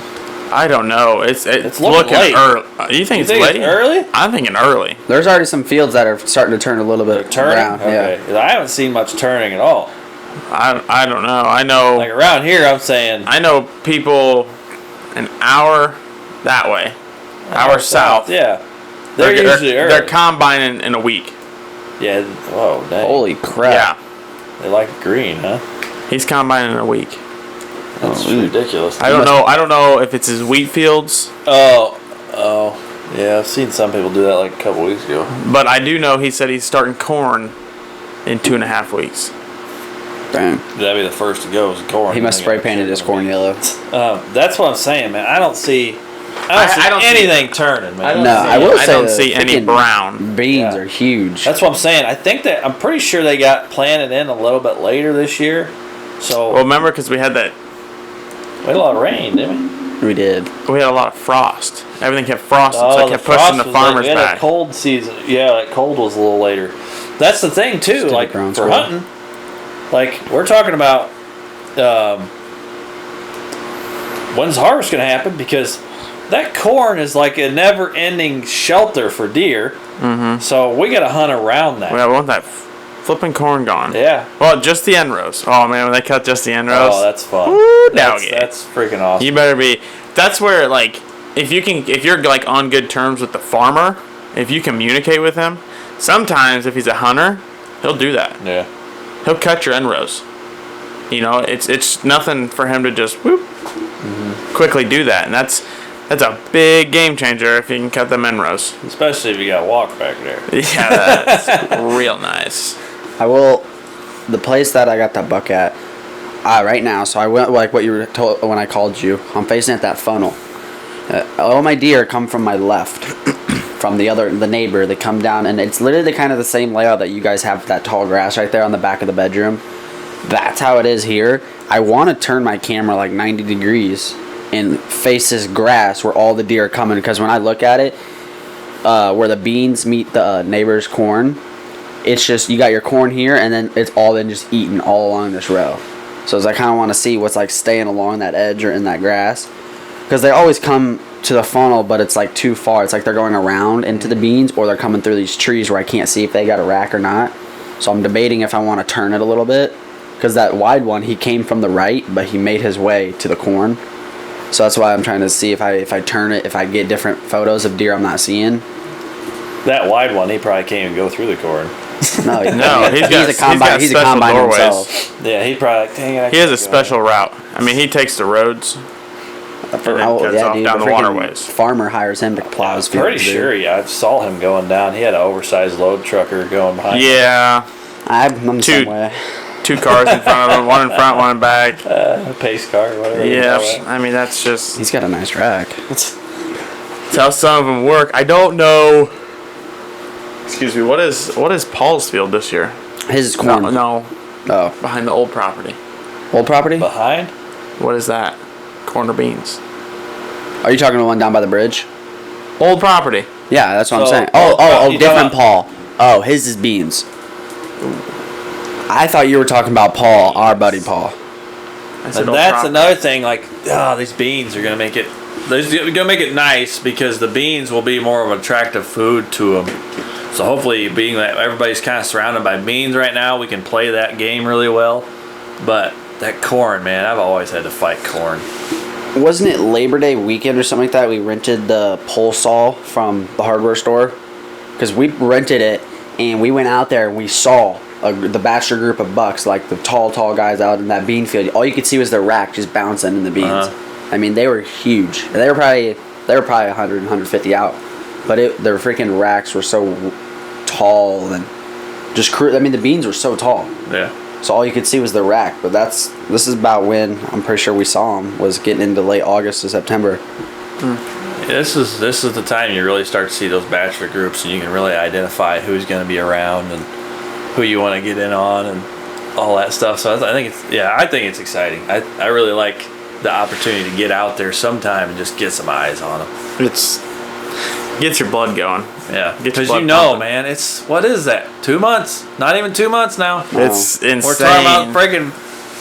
I don't know. It's looking late. early. You think it's late? It's early? I'm thinking early. There's already some fields that are starting to turn a little bit Turning? around. Okay. Yeah. 'Cause I haven't seen much turning at all. I don't know. I know. Like around here, I'm saying. I know people an hour that way, hour south. Yeah. They're usually early. They're combining in a week. Yeah. Whoa, dang. Holy crap. Yeah. They like green, huh? He's combining in a week. That's ridiculous. I don't know. I don't know if it's his wheat fields, Oh. Yeah, I've seen some people do that like a couple weeks ago. but I do know he said he's starting corn in 2.5 weeks. Damn. That'd be the first to go is corn. He must spray painted his corn yellow. That's what I'm saying, man. I don't see I don't see- anything turning, man. No, I will I say don't the see any freaking brown. Beans Yeah. are huge. That's what I'm saying. I'm pretty sure they got planted in a little bit later this year. So Well, remember because we had we had a lot of rain, didn't we? We did. a lot of frost. Everything kept frosting, so it the kept pushing the frost was farmers we had back. a cold season. Yeah, that cold was a little later. That's the thing too. Stupid Like ground for squirrel. hunting, like we're talking about when's harvest gonna happen, because that corn is like a never-ending shelter for deer. Mm-hmm. So we gotta hunt around that. I want that flipping corn gone. Yeah. Well, just the end rows. Oh man, when they cut just the end rows. Oh, that's fun. Woo, That's, doggy. that's freaking awesome. You better be. That's where like if you're like on good terms with the farmer, if you communicate with him, sometimes if he's a hunter, he'll do that. Yeah. He'll cut your end rows. You know, it's nothing for him to just whoop, quickly do that, and that's a big game changer if you can cut them end rows. Especially if you got to walk back there. Yeah, that's real nice. I will. The place that I got that buck at, right now. So I went like what you were told when I called you. I'm facing at that funnel. All my deer come from my left, from the neighbor. They come down, and it's literally kind of the same layout that you guys have. That tall grass right there on the back of the bedroom. That's how it is here. I want to turn my camera like 90 degrees and face this grass where all the deer are coming, because when I look at it, where the beans meet the neighbor's corn, it's just you got your corn here, and then it's all then just eaten all along this row. So I kind of want to see what's like staying along that edge or in that grass, because they always come to the funnel, but it's like too far. It's like they're going around into the beans, or they're coming through these trees where I can't see if they got a rack or not. So I'm debating if I want to turn it a little bit, because that wide one, he came from the right, but he made his way to the corn. So that's why I'm trying to see if I turn it, if I get different photos of deer I'm not seeing. That wide one, he probably can't even go through the corn. No, he's got he's a special combine doorways. himself. Yeah, he probably. Dang it, I He has can't a go special route. I mean, he takes the roads. And then cuts off down the freaking waterways. Farmer hires him to plow his field. Pretty sure, yeah. I saw him going down. He had an oversized load trucker going behind him. Yeah, I'm the same way. 2 cars in front of him, one in front, one in back. A pace car, whatever. you Yeah, call it. I mean that's just He's got a nice rack. that's how some of them work. I don't know. Excuse me. What is Paul's field this year? His is corn. No, Oh, behind the old property. old property? Behind? What is that? Corn or beans? Are you talking the one down by the bridge? Old property. Yeah, that's what I'm So, saying. you talking Different Paul. Oh, his is beans. I thought you were talking about Paul, our buddy Paul. I said And old that's property. another thing. Like, these beans are gonna make it. They're gonna make it nice, because the beans will be more of an attractive food to them. So hopefully, being that everybody's kind of surrounded by beans right now, we can play that game really well. But that corn, man, I've always had to fight corn. Wasn't it Labor Day weekend or something like that? We rented the pole saw from the hardware store, because we rented it and we went out there and we saw the bachelor group of bucks, like the tall guys out in that bean field. All you could see was their rack just bouncing in the beans. Uh-huh. I mean, they were huge. They were probably 100, 150 out, but their freaking racks were so tall and just I mean, the beans were so tall. Yeah. So all you could see was the rack. But this is about when I'm pretty sure we saw them, was getting into late August to September. This is the time you really start to see those bachelor groups, and you can really identify who's going to be around and who you want to get in on and all that stuff. So I think it's exciting. I really like the opportunity to get out there sometime and just get some eyes on them. It's gets your blood going. Yeah, Get your because blood you know, pumping. man, it's what is that? 2 months? Not even 2 months now. It's insane. We're talking about freaking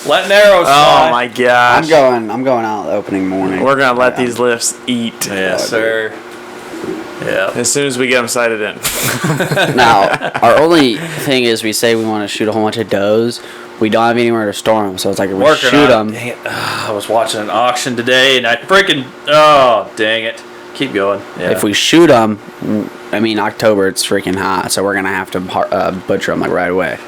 Letting arrows fly. Oh my gosh. I'm going out the opening morning. We're gonna let these lifts eat. Yes, sir. Yeah. As soon as we get them sighted in. Now, our only thing is we say we want to shoot a whole bunch of does. We don't have anywhere to store them, so it's like if we Working shoot on them. it. Dang it. I was watching an auction today, and I freaking... Oh, dang it. Keep going. Yeah. If we shoot them, I mean, October, it's freaking hot, so we're going to have to butcher them like right away.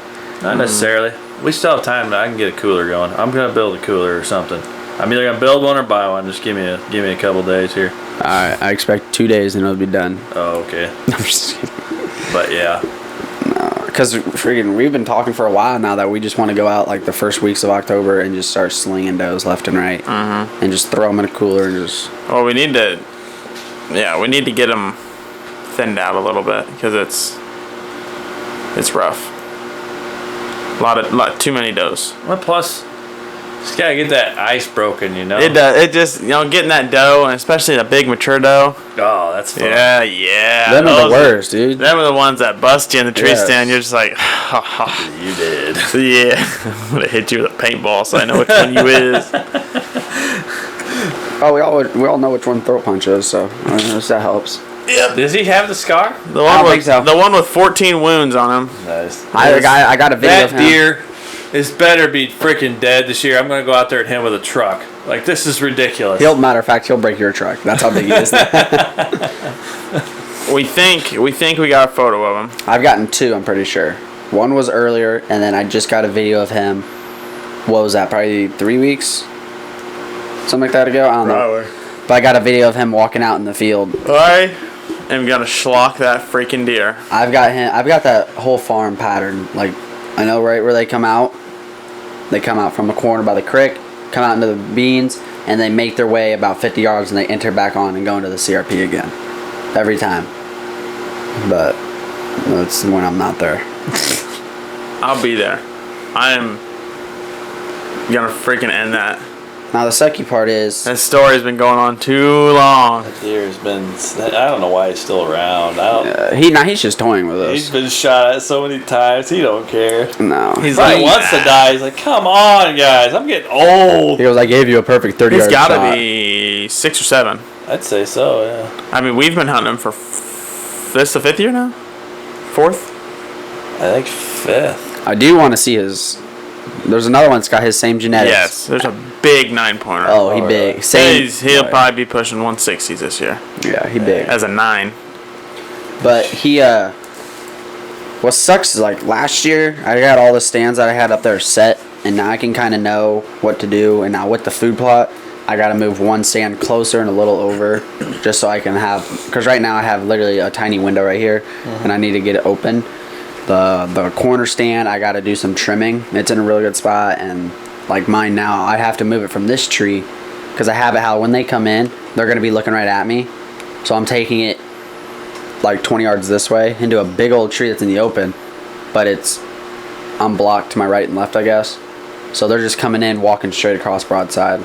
Not necessarily. We still have time. I can get a cooler going. I'm going to build a cooler or something. I'm either going to build one or buy one. Just give me a couple days here. All right, I expect 2 days and it'll be done. Oh, okay. I'm just kidding. But, yeah. Because we've been talking for a while now that we just want to go out like the first weeks of October and just start slinging does left and right. And just throw them in a cooler and just... Well, we need to get them thinned out a little bit because it's rough. A lot too many does. Well, plus, just got to get that ice broken, you know? It does. It just, getting that dough, and especially a big mature dough. Oh, that's fun. Yeah. Them are the worst, dude. Them are the ones that bust you in the tree Yes. stand. You're just like, You did. yeah. I'm going to hit you with a paintball so I know which one you is. Oh, we all know which one throat punch is, so I guess that helps. Yep. Does he have the scar? The I one don't with think so. the one with 14 wounds on him. Nice. I got a video of That him. deer is better be freaking dead this year. I'm going to go out there and hit him with a truck. Like, this is ridiculous. Matter of fact, he'll break your truck. That's how big he is. We think we got a photo of him. I've gotten 2, I'm pretty sure. One was earlier, and then I just got a video of him. What was that? Probably 3 weeks? Something like that ago? I don't know. But I got a video of him walking out in the field. I am gonna schlock that freaking deer. I've got that whole farm pattern. Like, I know right where they come out. They come out from the corner by the creek, come out into the beans, and they make their way about 50 yards, and they enter back on and go into the CRP again. Every time. But that's when I'm not there. I'll be there. I am gonna freaking end that. Now the sucky part is... That story's been going on too long. That deer has been... I don't know why he's still around. he's just toying with us. He's been shot at so many times. He don't care. No. He's He like, wants to die. He's like, come on, guys. I'm getting old. He goes, I gave you a perfect 30 he's yard gotta shot. be 6 or 7. I'd say so, yeah. I mean, we've been hunting him for this the 5th year now? 4th? I think 5th. I do want to see his... There's another one that's got his same genetics. Yes, there's a big 9-pointer. Oh, he big. really? Same. He'll probably be pushing 160s this year Yeah, he big. as a 9. But he, what sucks is like last year, I got all the stands that I had up there set, and now I can kind of know what to do. And now with the food plot, I got to move one stand closer and a little over just so I can have, because right now I have literally a tiny window right here, and I need to get it open. The corner stand, I got to do some trimming. It's in a really good spot, and like mine now, I have to move it from this tree because I have it how when they come in, they're going to be looking right at me. So I'm taking it like 20 yards this way into a big old tree that's in the open, but I'm blocked to my right and left, I guess. So they're just coming in, walking straight across broadside.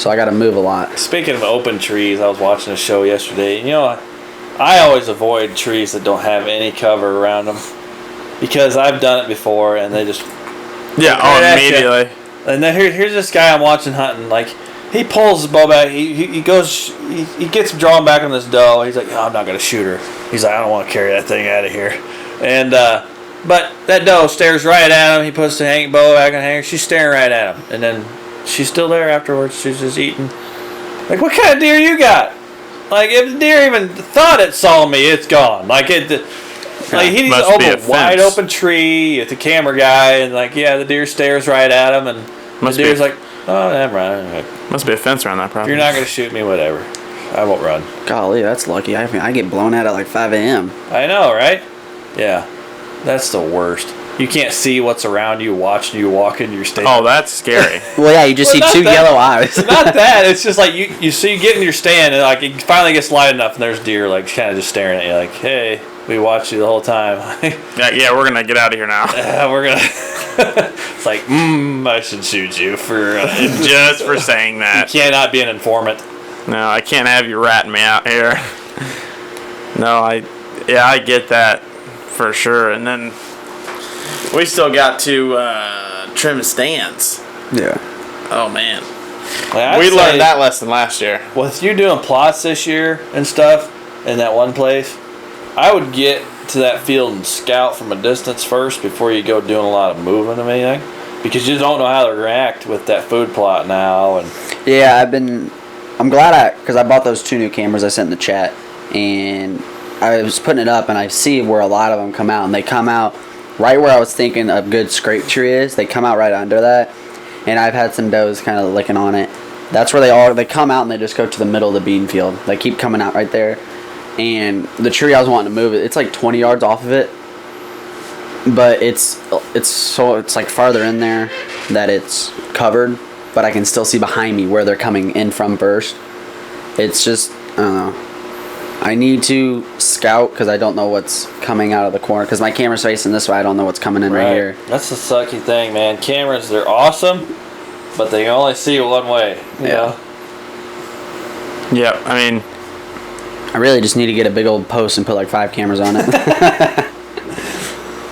So I got to move a lot. Speaking of open trees, I was watching a show yesterday. You know, I always avoid trees that don't have any cover around them because I've done it before, and they just Immediately. And then here's this guy I'm watching hunting. Like, he pulls his bow back. He goes. He gets him drawn back on this doe. He's like, oh, I'm not gonna shoot her. He's like, I don't want to carry that thing out of here. And but that doe stares right at him. He puts the bow back on the hanger. She's staring right at him, and then she's still there afterwards. She's just eating. Like, what kind of deer you got? Like, if the deer even thought it saw me, it's gone. Like it. Like, he's Must be a over a wide fence. open tree with the camera guy, and like, yeah, the deer stares right at him, and Must the be deer's a- like, oh, never mind. Must be a fence around that If property. you're not gonna shoot me, whatever. I won't run. Golly, that's lucky. I get blown at like 5 a.m. I know, right? Yeah, that's the worst. You can't see what's around you, watching you walking your stand. Oh, that's scary. Well, yeah, you just Well, see not 2 that. yellow eyes. Not that. It's just like you see you get in your stand, and like it finally gets light enough, and there's deer like kind of just staring at you, like, hey, we watched you the whole time. yeah, we're gonna get out of here now. We're gonna. It's like, I should shoot you for. Just for saying You that. cannot be an informant. No, I can't have you ratting me out here. No, I get that for sure. And then we still got to trim stands. Yeah. Oh man, Like, we I'd learned say that lesson last year. with you doing plots this year and stuff in that one place, I would get to that field and scout from a distance first before you go doing a lot of moving of anything, because you don't know how to react with that food plot now. And Yeah, I'm glad because I bought those 2 new cameras I sent in the chat, and I was putting it up, and I see where a lot of them come out, and they come out right where I was thinking a good scrape tree is. They come out right under that, and I've had some does kind of licking on it. That's where they come out and they just go to the middle of the bean field. They keep coming out right there, and the tree I was wanting to move it's like 20 yards off of it, but it's like farther in there that it's covered, but I can still see behind me where they're coming in from first. It's just, I don't know. I need to scout because I don't know what's coming out of the corner, because my camera's facing this way. I don't know what's coming in right here. That's the sucky thing, man. Cameras, they're awesome, but they can only see one way. You know? Yeah, I mean, I really just need to get a big old post and put like 5 cameras on it.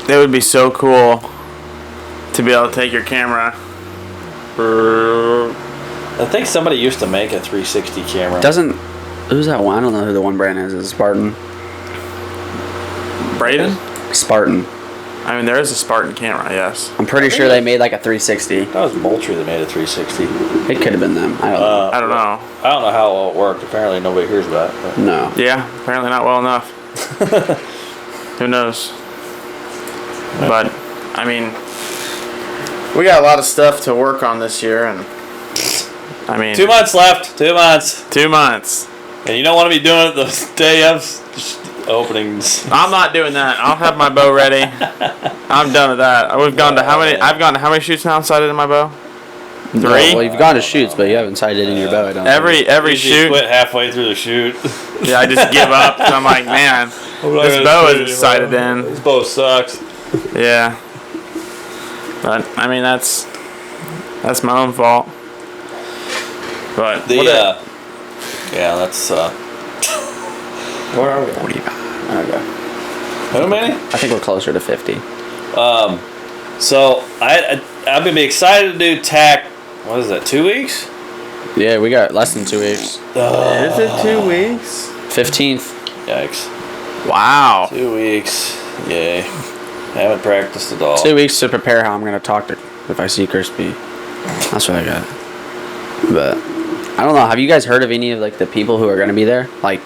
it would be so cool to be able to take your camera. I think somebody used to make a 360 camera. Who's that one? I don't know who the one brand is. Is it Spartan? Braden? Spartan. I mean, there is a Spartan camera, yes. I'm pretty sure they made like a 360. That was Moultrie that made a 360. It could have been them. I don't know. I don't know. I don't know how well it worked. Apparently nobody hears about it. But. No. Yeah, apparently not well enough. Who knows? But, I mean, we got a lot of stuff to work on this year, and I mean... 2 months left. 2 months. 2 months. And you don't want to be doing it the day of openings. I'm not doing that. I'll have my bow ready. I'm done with that. We've gone to how many? I've gone to how many shoots now sighted in my bow? 3. Well, you've gone to shoots, but you haven't sighted in your bow. I don't think. Every Usually shoot. quit halfway through the shoot. Yeah, I just give up. So I'm like, man, this bow isn't sighted in. This bow sucks. Yeah. But I mean, that's my own fault. But yeah, that's. Where are we? What do you got? Okay. How many? I think we're closer to 50. So I'm gonna be excited to do TAC. What is that? 2 weeks? Yeah, we got less than 2 weeks. Is it 2 weeks? 15th. Yikes! Wow. 2 weeks. Yay! Haven't practiced at all. 2 weeks to prepare how I'm going to talk to if I see Crispy. That's what I got. But I don't know. Have you guys heard of any of like the people who are going to be there? Like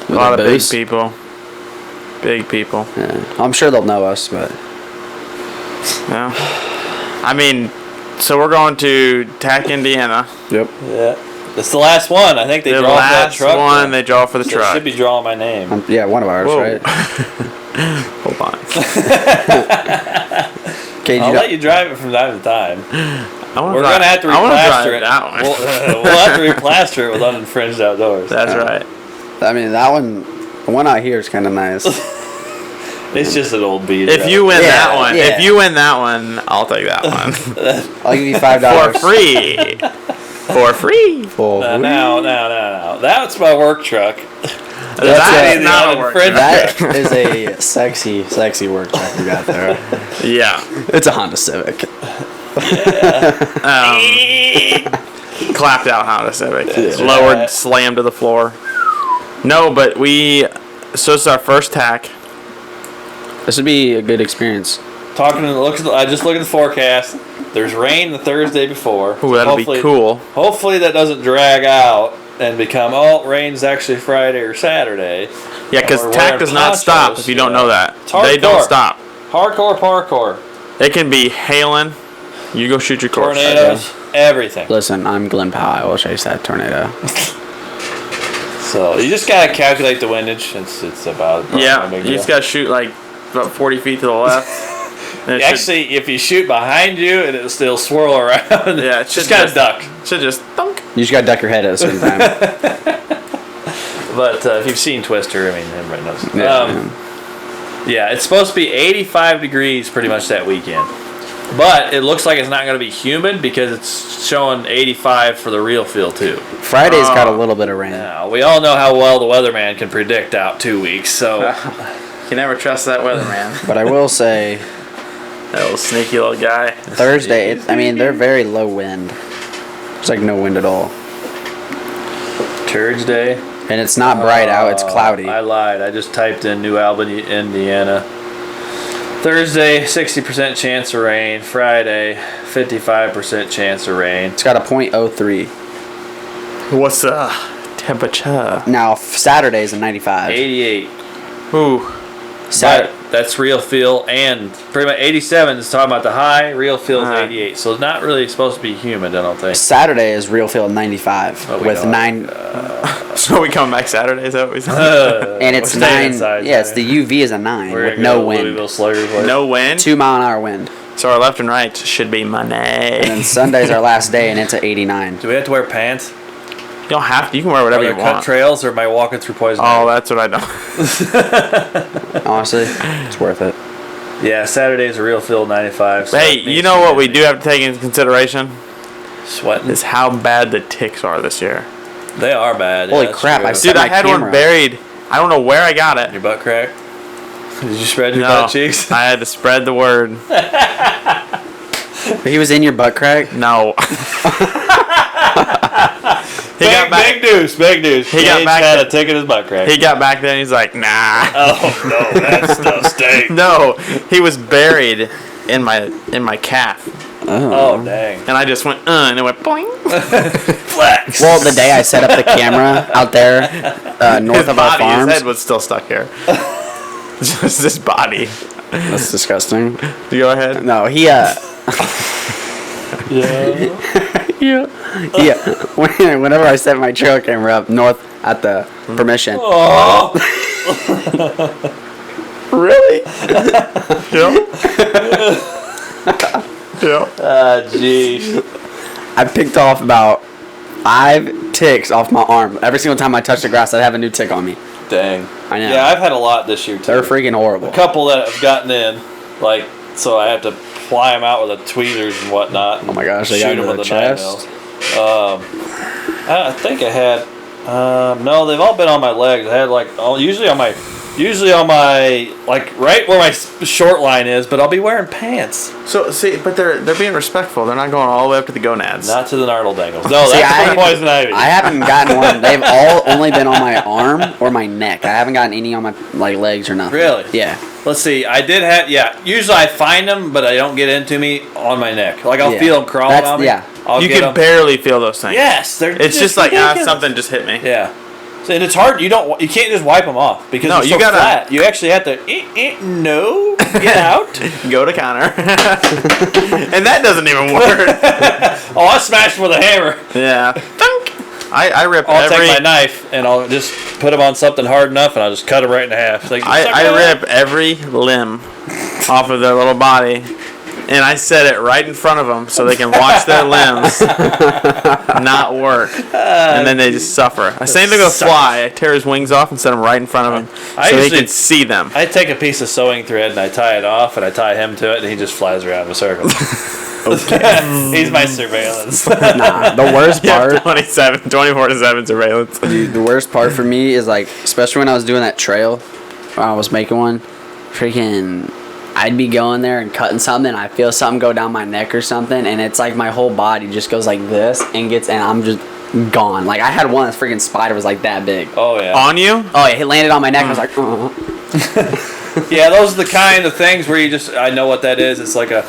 A lot of big people. Big people. Yeah. I'm sure they'll know us, but Yeah. I mean, so we're going to Tac, Indiana. yep. Yeah, it's the last one. I think they The draw for that last truck. one they draw for the So truck. They should be drawing my name. Yeah, one of ours, Whoa. right? Hold on. Okay, I'll let you drive it from time to time. We're Gonna have to I want to replaster drive it. that one. We'll have to replaster it with uninfringed outdoors. That's right. I mean, that one, the one out here is kind of nice. It's just an old beat. If you win Yeah, that one, yeah. if you win that one, I'll take that one I'll give you $5 for free. For free. No. That's my work truck. That's not a work. unfriended- That is a sexy work truck you got there. Yeah. It's a Honda Civic. Clapped out Honda Civic. That's Lowered, right. slammed to the floor. No, but so it's our first tack. This would be a good experience. I just look at the forecast. There's rain the Thursday before. Ooh, that'll be cool. Hopefully that doesn't drag out and become rain's actually Friday or Saturday. Yeah, because Or tack wearing does not stop ponchos, if you don't know that. It's They don't hardcore. stop. Hardcore parkour. It can be hailing. You go shoot your course. Tornadoes. Everything. Listen, I'm Glen Powell. I will chase that tornado. So you just gotta calculate the windage. It's about no Yeah, big you just deal. gotta shoot like about 40 feet to the left. And it Actually, if you shoot behind you, it'll still swirl around. Yeah, it should just gotta duck. should just thunk. You just gotta duck your head at a certain time. But if you've seen Twister, I mean, everybody knows. Yeah, Yeah, it's supposed to be 85 degrees pretty much that weekend. But it looks like it's not going to be humid because it's showing 85 for the real feel too. Friday's got a little bit of rain. Now, we all know how well the weatherman can predict out 2 weeks, so You never trust that weather, man. But I will say, That little sneaky little guy. Thursday, they're very low wind. There's like no wind at all. Thursday. And it's not bright out, it's cloudy. I lied. I just typed in New Albany, Indiana. Thursday, 60% chance of rain. Friday, 55% chance of rain. It's got a .03. What's the temperature? Now, Saturday's a 95. 88. Ooh. Saturday. But that's real feel, and pretty much 87 is talking about the high. Real feel is 88, so it's not really supposed to be humid, I don't think. Saturday is real feel 95 Oh, we with know. 9. So we coming back Saturday? Is that what we said? And it's We're staying 9. inside, Yes, Johnny. the UV is a 9 We're with gonna no go wind. Louisville Sluggers place. No wind. 2 mile an hour wind. So our left and right should be money. And then Sunday's our last day, and it's at 89. Do we have to wear pants? You don't have to. You can wear whatever Are you there cut want. trails, or am I walking through poison? Oh, ivy? that's what I don't. Honestly, it's worth it. Yeah, Saturday's a real feel 95. So Hey, that means you know what we do have to take into consideration? Sweating. Is how bad the ticks are this year. They are bad. Holy yeah, that's crap, true. I Dude, my I had camera. one buried. I don't know where I got it. Your butt crack? Did you spread your No, butt cheeks? I had to spread the word. He was in your butt crack? No. He got back. Big news, big news. He got Gage back had to- a tick in his butt crack. He got back there and he's like, nah. Oh no, that stuff stinks. No, he was buried in my calf, Oh dang. and I just went, and it went boing. Flex. Well, the day I set up the camera out there north His of our body, his farms. head was still stuck here. Just his body. That's disgusting. You go ahead. No, he Yeah. yeah. Whenever I set my trail camera up north at the permission, Oh. Really? Yeah. Yeah. Jeez. I picked off about 5 ticks off my arm. Every single time I touch the grass, I'd have a new tick on me. Dang. I know. Yeah, I've had a lot this year too. They're freaking horrible. A couple that have gotten in, like, so I have to ply them out with the tweezers and whatnot. Oh my gosh, they shoot got them into with the the 9 chest. mils. I think I had. No, they've all been on my legs. I had usually on my like right where my short line is, but I'll be wearing pants. So see, but they're being respectful. They're not going all the way up to the gonads. Not to the gnarl dangles. No, See, that's for poison ivy. I haven't gotten one. They've all only been on my arm or my neck. I haven't gotten any on my legs or nothing. Really? Yeah. Let's see. I did have. Yeah. Usually I find them, but I don't get into me on my neck. Like I'll Yeah. feel them crawling That's- on me. yeah. I'll You get can 'em. barely feel those things. Yes, they're. It's just like ridiculous. something just hit me. Yeah. So, and it's hard. You can't just wipe them off because No, they're you so gotta- flat. You actually have to. No, get out. Go to counter. And that doesn't even work. Oh, I smashed them with a hammer. Yeah. Thunk. I rip I'll every. take my knife and I'll just put them on something hard enough and I'll just cut them right in half. Like, I rip every limb off of their little body, and I set it right in front of them so they can watch their limbs not work, and then they just suffer. Same thing with a fly. I tear his wings off and set them right in front of him I so they usually- can see them. I take a piece of sewing thread and I tie it off and I tie him to it and he just flies around in a circle. He's my surveillance. Nah, the worst Yeah, part, 24/7 surveillance. dude, the worst part for me is like, especially when I was doing that trail, when I was making one, freaking, I'd be going there and cutting something, and I feel something go down my neck or something, and it's like my whole body just goes like this and I'm just gone. Like I had one that's freaking spider was like that big. Oh yeah. On you? Oh, it landed on my neck. I was like, Yeah, those are the kind of things where you just, I know what that is. It's like a,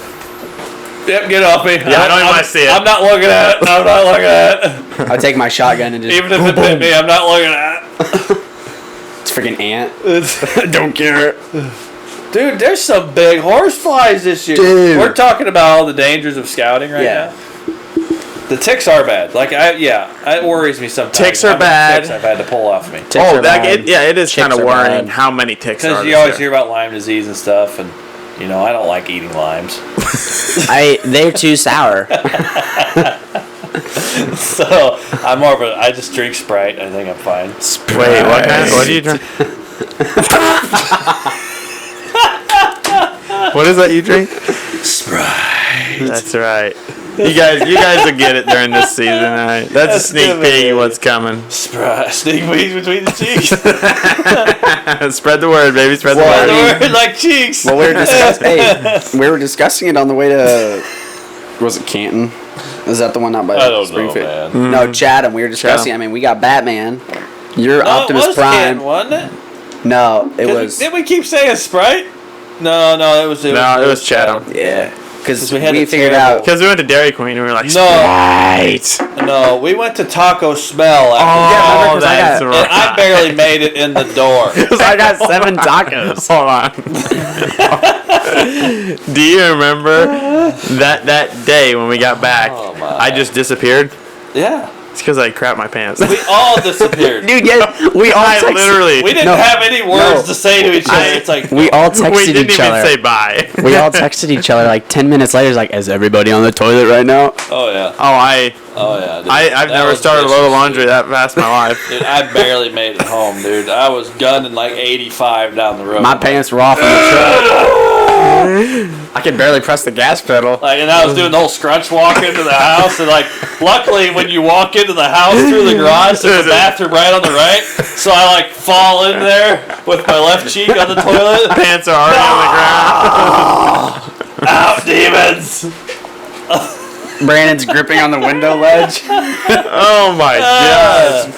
yep, get off me. Yeah, I don't even want to see it. I'm not looking at it. I'm not looking at it. I take my shotgun and just Even if it bit me, I'm not looking at it. it's freaking ant. Don't care. Dude, there's some big horseflies this year. Dude. We're talking about all the dangers of scouting right Yeah. now. The ticks are bad. Like it worries me sometimes. Ticks are how many bad. Ticks I've had to pull off me. Ticks Oh, are bad. it is Chicks kind of are worrying bad. how many ticks are. Because you this always year. hear about Lyme disease and stuff, and I don't like eating limes. They're too sour. So I just drink Sprite. I think I'm fine. Wait, what kind? What do you drink? What is that you drink? Sprite. That's right. You guys will get it during this season. All right. That's a sneak peek of what's coming. Sneak peek between the cheeks. Spread the word, baby. Spread the Spread word. the word like cheeks. Well, we were discussing it on the way to. Was it Canton? Is that the one out by I don't know, Springfield? man. Mm-hmm. No, Chatham. We were discussing. Chatham. I mean, we got Batman. You're No, Optimus it was Prime. Canton, wasn't it? No, it was. Didn't we keep saying Sprite? No, it was Chatham. Yeah, because we had we a figured terrible- out. Because we went to Dairy Queen and we were like, No. Sprite. No, we went to Taco Smell. Oh, Yeah, remember, 'cause I that's got- And I right. barely made it in the door. Because I got 7 tacos. Hold on. Do you remember that day when we got back? Oh, my. I just disappeared. Yeah. It's because I crapped my pants. We all disappeared. Dude, yeah, we all I texted. literally. We didn't No. have any words No. to say to each other. It's like, We all texted we didn't each even other. say bye. We all texted each other like 10 minutes later. It's like, is everybody on the toilet right now? oh, yeah. Oh, Dude. I've That never was started a load of vicious, laundry that fast in my life. Dude, I barely made it home, dude. I was gunning like 85 down the road. My pants were off in the truck. I could barely press the gas pedal. And I was doing the whole scrunch walk into the house, and luckily when you walk into the house through the garage, there's a bathroom right on the right, so I fall in there with my left cheek on the toilet. Pants are already on the ground. Out, demons! Brandon's gripping on the window ledge. Oh my gosh.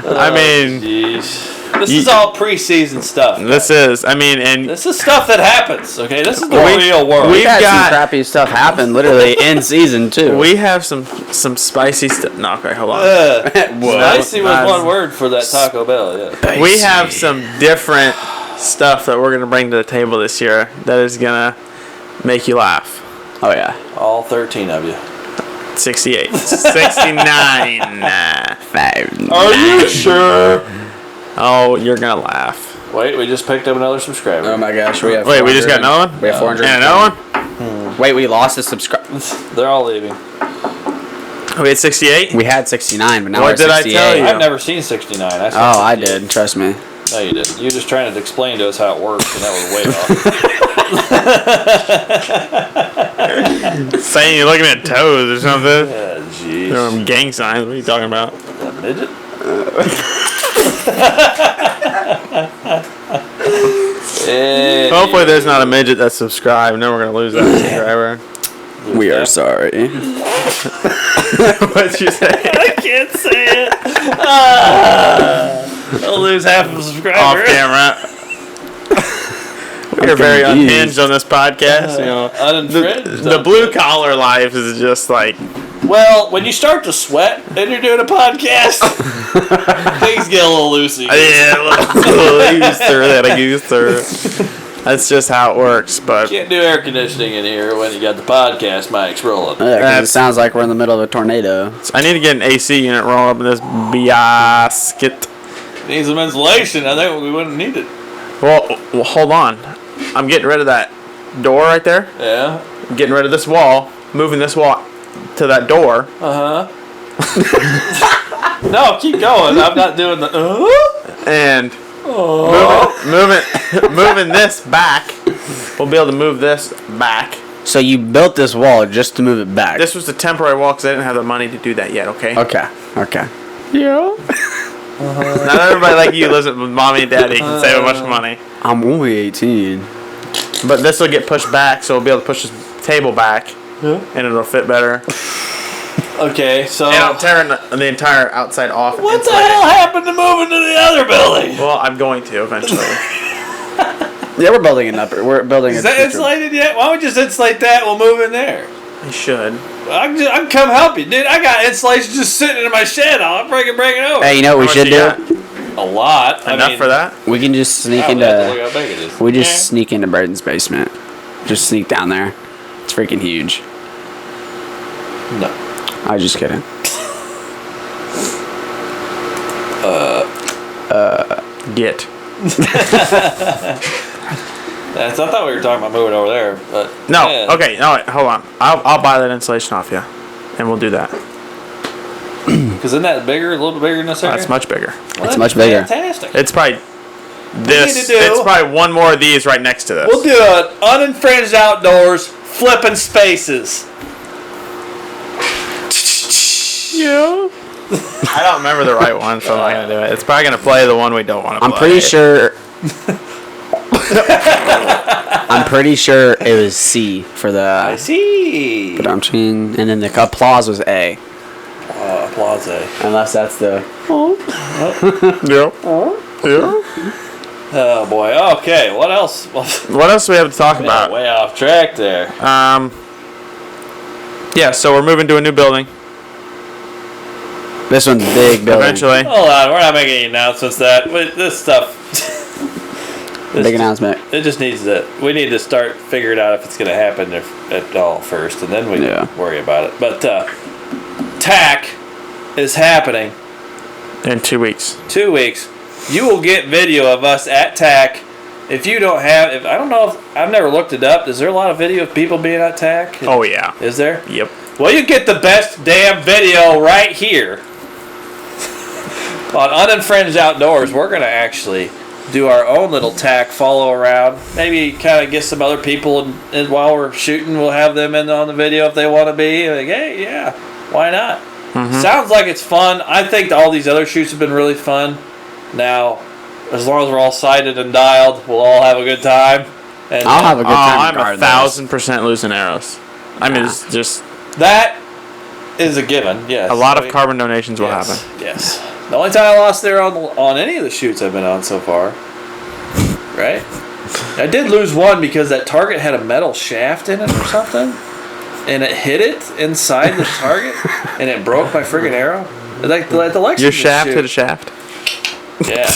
I mean, Jeez. This is all preseason stuff. this is This is stuff that happens, okay? This is the We- real world. we- We've had got- some crappy stuff happen literally in season 2. we have some spicy stuff. No, okay, hold on. Spicy was Nice. one word for that Taco Bell, yeah. We have some different stuff that we're gonna bring to the table this year that is gonna make you laugh. Oh, yeah. All 13 of you. 68, 69. 5. Are you sure? Oh, you're gonna laugh. Wait, we just picked up another subscriber. Oh, my gosh. We have Wait, we just got 400 another one? We have 400. And another one? Wait, we lost a subscriber. They're all leaving. We had 68? We had 69, but now What we're did I 68. tell you? I've never seen 69. I saw Oh, I 68. did. Trust me. No, you didn't. You were just trying to explain to us how it works, and that was way off. Saying you're looking at toes or something. Yeah, jeez. They're gang signs. What are you talking about? A midget? Hey, Hopefully there's not a midget that's subscribed. And then we're going to lose that subscriber. We are sorry. What'd you say? I can't say it. I'll lose half of a subscriber. Off camera. We're very confused. unhinged on this podcast. You know, Uninfringed. the blue collar life is just like Well, when you start to sweat and you're doing a podcast, things get a little loosey. That's just how it works. But Can't do air conditioning in here when you got the podcast mics rolling. Yeah, 'cause it sounds like we're in the middle of a tornado. I need to get an AC unit roll up in this basket. Needs some insulation. I think we wouldn't need it. Well, hold on. I'm getting rid of that door right there. Yeah. I'm getting rid of this wall. Moving this wall to that door. No, keep going. I'm not doing the. And moving this back. We'll be able to move this back. So you built this wall just to move it back. This was a temporary wall because I didn't have the money to do that yet, okay? Okay. Yeah. Not everybody like you lives with mommy and daddy can save a bunch of money. I'm only 18. But this will get pushed back, so we'll be able to push this table back. And it'll fit better. Okay, so. And I'll tear the entire outside off. What the hell happened to moving to the other building? Well, I'm going to eventually. Yeah, we're building We're building Is that insulated yet? Why don't we just insulate that? We'll move in there. I should. I can come help you, dude. I got insulation just sitting in my shed. I'll bring it over. Hey, you know what we How should much do? you A lot. Enough for that? We can just sneak Look into. how big it is. We just sneak into Braden's basement. Just sneak down there. It's freaking huge. No. I was just kidding. Get. I thought we were talking about moving over there, but No. yeah. Okay. No. Wait, hold on. I'll buy that insulation off you, and we'll do that. Because isn't that bigger? A little bit bigger than this area? That's much bigger. Well, It's that'd much be bigger. Fantastic. It's probably this. need to do- It's probably one more of these right next to this. We'll do an uninfringed outdoors flipping spaces. Yeah. I don't remember the right one, so I'm not gonna do it. It's probably gonna play the one we don't want to play. I'm pretty sure. I'm pretty sure it was C for the. I see. Production, and then the applause was A. Applause. Unless that's the. Yeah. Yeah. Oh boy. Okay. What else? What else do we have to talk about? Way off track there. Yeah, so we're moving to a new building. This one's big building. Eventually. Hold on. We're not making any announcements. This stuff. Big announcement. It just needs to. We need to start figuring out if it's going to happen at all first, and then we can worry about it. But TAC is happening In 2 weeks. 2 weeks. You will get video of us at TAC. If you don't have, I don't know if I've never looked it up. Is there a lot of video of people being at TAC? Oh yeah. Is there? Yep. Well, you get the best damn video right here on Uninfringed Outdoors. We're gonna actually do our own little TAC follow around. Maybe kind of get some other people, and while we're shooting, we'll have them in on the video if they want to be. Like, hey, yeah, why not? Mm-hmm. Sounds like it's fun. I think all these other shoots have been really fun. Now, as long as we're all sighted and dialed, we'll all have a good time. And I'll have a good time. I'm regardless. 1,000% losing arrows. I mean, it's just that is a given. Yes, a lot of carbon donations will yes, happen. Yes. The only time I lost there on any of the shoots I've been on so far. Right? I did lose one because that target had a metal shaft in it or something. And it hit it inside the target. And it broke my friggin' arrow. Like the Lexington Your shaft shoot. hit a shaft? Yeah.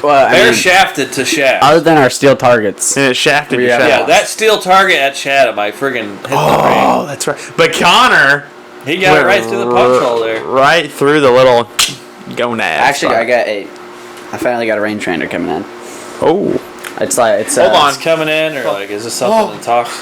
Well, They're shafted to shaft. other than our steel targets. And it shafted your Yeah. shaft. Yeah, that steel target at Chatham, I friggin' hit the Oh, ring. that's right. But Connor He got it right through the punch hole there. Right through the little gonad. Actually, spot. I finally got a range trainer coming in. Oh. It's like it's. Hold on, it's coming in, or like, is this something that talks?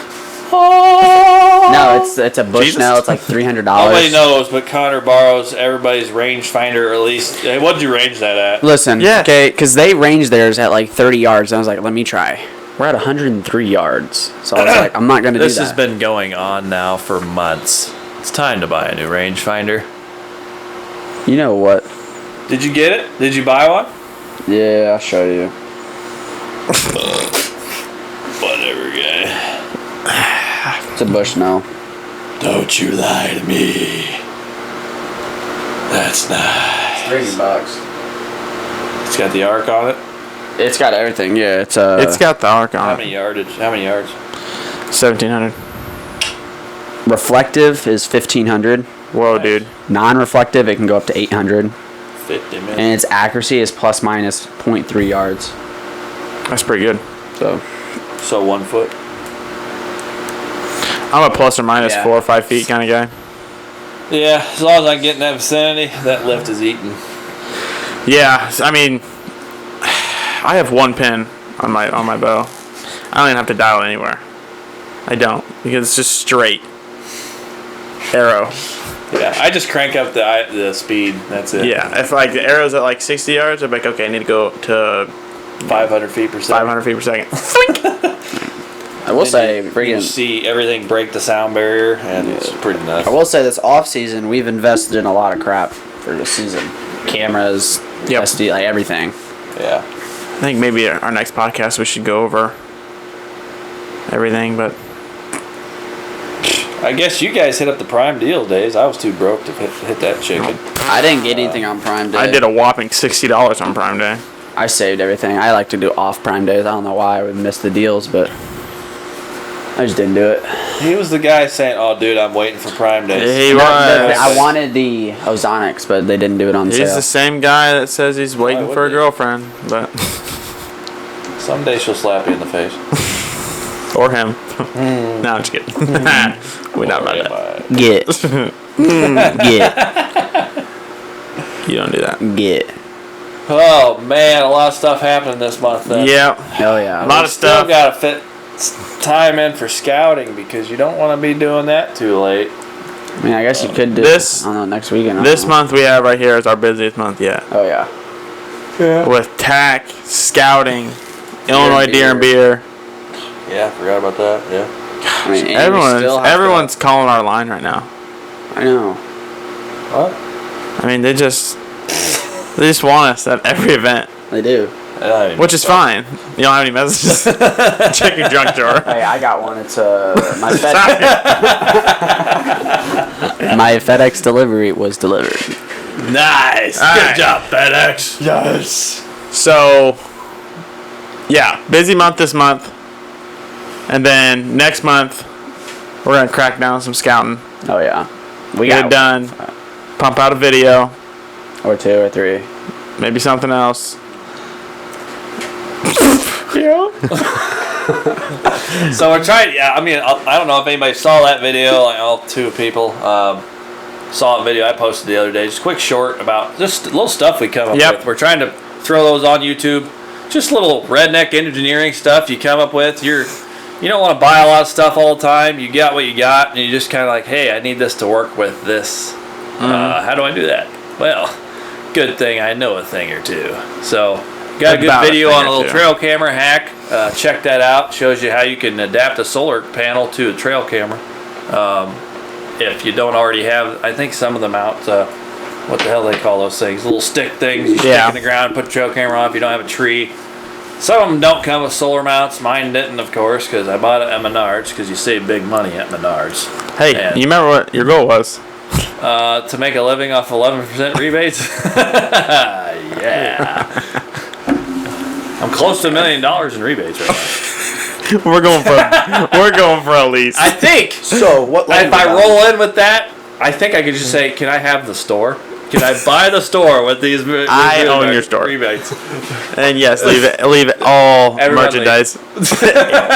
No, it's a Jesus. Bushnell. It's like $300. Nobody knows, but Connor borrows everybody's rangefinder, or at least. Hey, what'd you range that at? Listen, Yeah. okay, because they ranged theirs at like 30 yards. And I was like, let me try. We're at 103 yards, so I was like, I'm not gonna do This that. has been going on now for months. It's time to buy a new rangefinder. You know what? Did you get it? Did you buy one? Yeah, I'll show you. Whatever, guy. It's a Bushnell. Don't you lie to me. That's nice. $30. It's got the arc on it. It's got everything. Yeah, it's It's got the arc How on many it. yardage? How many yards? 1,700. reflective is 1,500. Whoa, dude. Non-reflective, it can go up to 800, 50 minutes. and its accuracy is plus minus 0.3 yards. That's pretty good. So So 1 foot. I'm a plus or minus Yeah. 4 or 5 feet kind of guy. Yeah, as long as I get in that vicinity, that lift is eaten. Yeah, I mean, I have one pin on my bow. I don't even have to dial it anywhere. I don't, because it's just straight arrow. Yeah, I just crank up the speed. That's it. Yeah, if like the arrow's at like 60 yards, I'm like, okay, I need to go to 500 feet per second. 500 feet per second. I will say, You friggin', see everything break the sound barrier, and it's pretty nuts. I will say this off season, we've invested in a lot of crap for this season. Cameras, Yep. SD, like everything. Yeah. I think maybe our next podcast we should go over everything, but I guess you guys hit up the Prime Deal days. I was too broke to hit that chicken. I didn't get anything on Prime Day. I did a whopping $60 on Prime Day. I saved everything. I like to do off Prime Days. I don't know why I would miss the deals, but I just didn't do it. He was the guy saying, "Oh, dude, I'm waiting for Prime Days." He was. I wanted the Ozonics, but they didn't do it on He's sale. the same guy that says he's waiting Why for a wouldn't he? girlfriend, but Someday she'll slap you in the face. or him. No, I'm just kidding. We're not about that. Get. Get. You don't do that. Get. Oh man, a lot of stuff happening this month. Then. Yeah, Oh, yeah. a lot of Still stuff. got to fit time in for scouting because you don't want to be doing that too late. I mean, I guess you could do This- I don't know, next weekend. I This don't know. month we have right here is our busiest month yet. Oh, yeah. With TAC, scouting, Illinois Deer and Beer. Yeah, I forgot about that. Yeah. I mean, and we still have Everyone's calling our line right now. I know. What? I mean, they just want us at every event, They do. which is fine. You don't have any messages. Check your junk drawer. Hey, I got one. It's my my FedEx delivery was delivered. Nice. All Good right. job, FedEx. Yes. So, yeah, busy month this month, and then next month we're gonna crack down on some scouting. Oh yeah, we Get got it done. Pump out a video, or 2 or 3. maybe something else. Yeah. So we're trying. Yeah, I mean, I don't know if anybody saw that video. Like, all 2 people saw a video I posted the other day. Just a quick short about just little stuff we come up Yep. with. We're trying to throw those on YouTube. Just little redneck engineering stuff you come up with. You don't want to buy a lot of stuff all the time. You got what you got, and you just kind of like, hey, I need this to work with this. How do I do that? Well, good thing I know a thing or two. So, got a good About a video thing on a or little two. trail camera hack. Check that out. Shows you how you can adapt a solar panel to a trail camera. If you don't already have, I think some of them out. What the hell they call those things? Little stick things you stick in the ground, put a trail camera on if you don't have a tree. Some of them don't come with solar mounts. Mine didn't, of course, because I bought it at Menards, because you save big money at Menards. Hey, And, you remember what your goal was? to make a living off 11% rebates? Yeah. I'm close to $1 million in rebates right now. we're going for a lease. I think. So what? If I roll in with that, I think I could just say, can I have the store? Can I buy the store with these I own your store. rebates? And yes, leave all Everyone merchandise.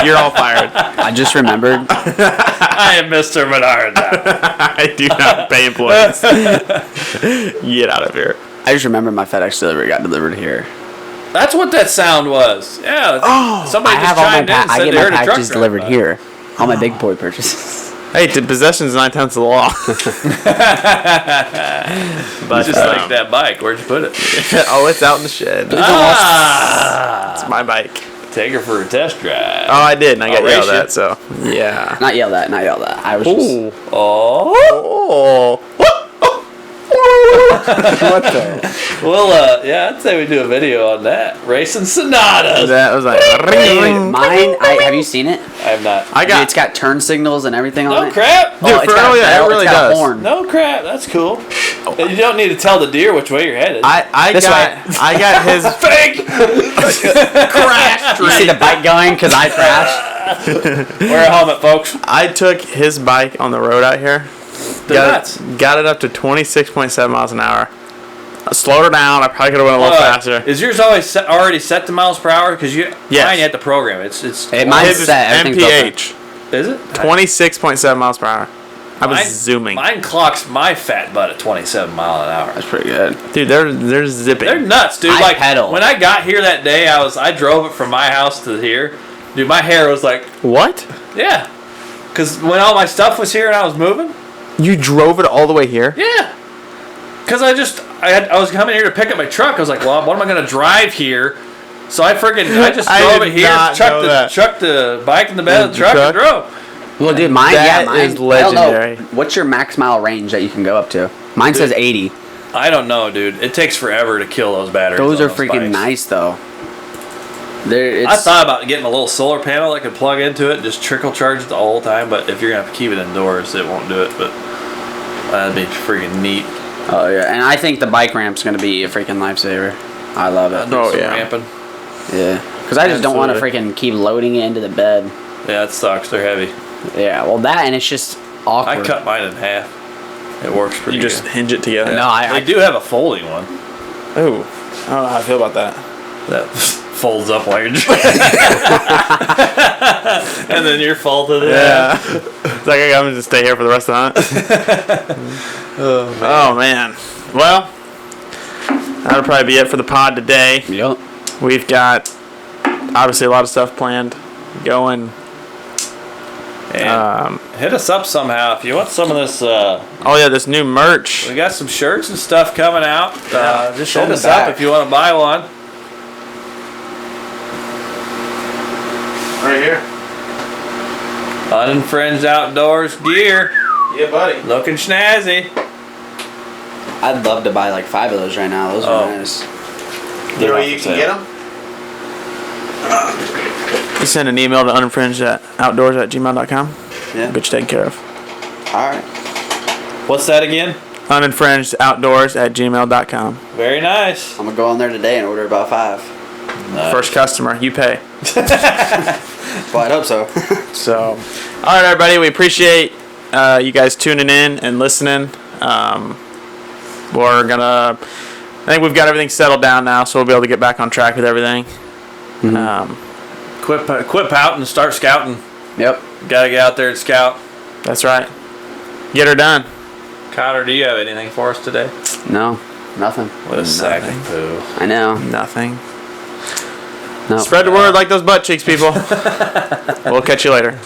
You're all fired. I just remembered. I am Mr. Menard now. I do not pay employees. Get out of here. I just remembered my FedEx delivery got delivered here. That's what that sound was. Yeah. Somebody I just have all my chimed in and I said get they my heard a truck packages driving delivered by. here. All my big boy purchases. Hey, possession's 9/10 of the law. But just like that bike. Where'd you put it? Oh, it's out in the shed. It's my bike. Take her for a test drive. Oh, I did, and I got race yelled you? at. So yeah. Not yelled at. I was just. Ooh. Oh. What the? Well, yeah, I'd say we do a video on that. Racing Sonatas. That was like ring, ring. Mine. Have you seen it? I have not. I got. It's got turn signals and everything on No it. crap. Dude, it's for got real, a yeah, bell, it really it's got does. a horn. No crap. That's cool. You don't need to tell the deer which way you're headed. I This got his Fake. crash. You see the bike going because I crashed. Wear a helmet, folks. I took his bike on the road out here. They're nuts. Got it up to 26.7 miles an hour. I slowed her down. I probably could have went a little faster. Is yours always already set to miles per hour? Because Yes. mine you have to program it. It's Mine's His is set. Everything's built in. MPH. is it 26.7 miles per hour. I was Mine- zooming. Mine clocks my fat butt at 27 mile an hour. That's pretty good. Dude, they're zipping. They're nuts, dude. I Like pedal. when I got here that day, I drove it from my house to here. Dude, my hair was like, What? yeah. Because when all my stuff was here and I was moving, You drove it all the way here? yeah. Because I was coming here to pick up my truck. I was like, well, what am I going to drive here? So I just I drove did it here, not know that. chucked the bike in the bed of the truck, and drove. Well, dude, mine. That mine is I don't legendary. know. What's your max mile range that you can go up to? Mine says 80. I don't know, dude. It takes forever to kill those batteries. Those on are freaking bikes. nice though. I thought about getting a little solar panel that could plug into it and just trickle charge it the whole time, but if you're going to have to keep it indoors, it won't do it, but that'd be freaking neat. Oh yeah, and I think the bike ramp's gonna be a freaking lifesaver. I love it. Oh, Some yeah. ramping. Yeah, because I just don't want to Absolutely. freaking keep loading it into the bed. Yeah, it sucks. They're heavy. Yeah, well that and it's just awkward. I cut mine in half. It works pretty You just good. hinge it together. No, I They do have a folding one Oh, I don't know how I feel about that. that folds up while you're and then you're folded in. Yeah. It's like I'm going to stay here for the rest of the hunt. Oh, man. Well, that'll probably be it for the pod today. Yep. We've got, obviously, a lot of stuff planned going. And hit us up somehow if you want some of this. Oh, yeah, this new merch. We got some shirts and stuff coming out. Just show hit the us up back. if you want to buy one. Right here. Unfringed Outdoors gear. Yeah, buddy. Looking snazzy. I'd love to buy like 5 of those right now. Those are nice. You know where you can get them? You send an email to uninfringed@outdoors@gmail.com. Yeah. Get you taken care of. All right. What's that again? Uninfringedoutdoors@gmail.com. Very nice. I'm gonna go on there today and order about 5. Nice. First customer, you pay. Well, I'd hope so. So, all right, everybody, we appreciate you guys tuning in and listening. We're gonna. I think we've got everything settled down now, so we'll be able to get back on track with everything. Quit pouting and start scouting. Yep. Gotta get out there and scout. That's right. Get her done. Connor, do you have anything for us today? No, nothing. What a sack of poo. I know. Nothing. No. Spread the word like those butt cheeks, people. We'll catch you later.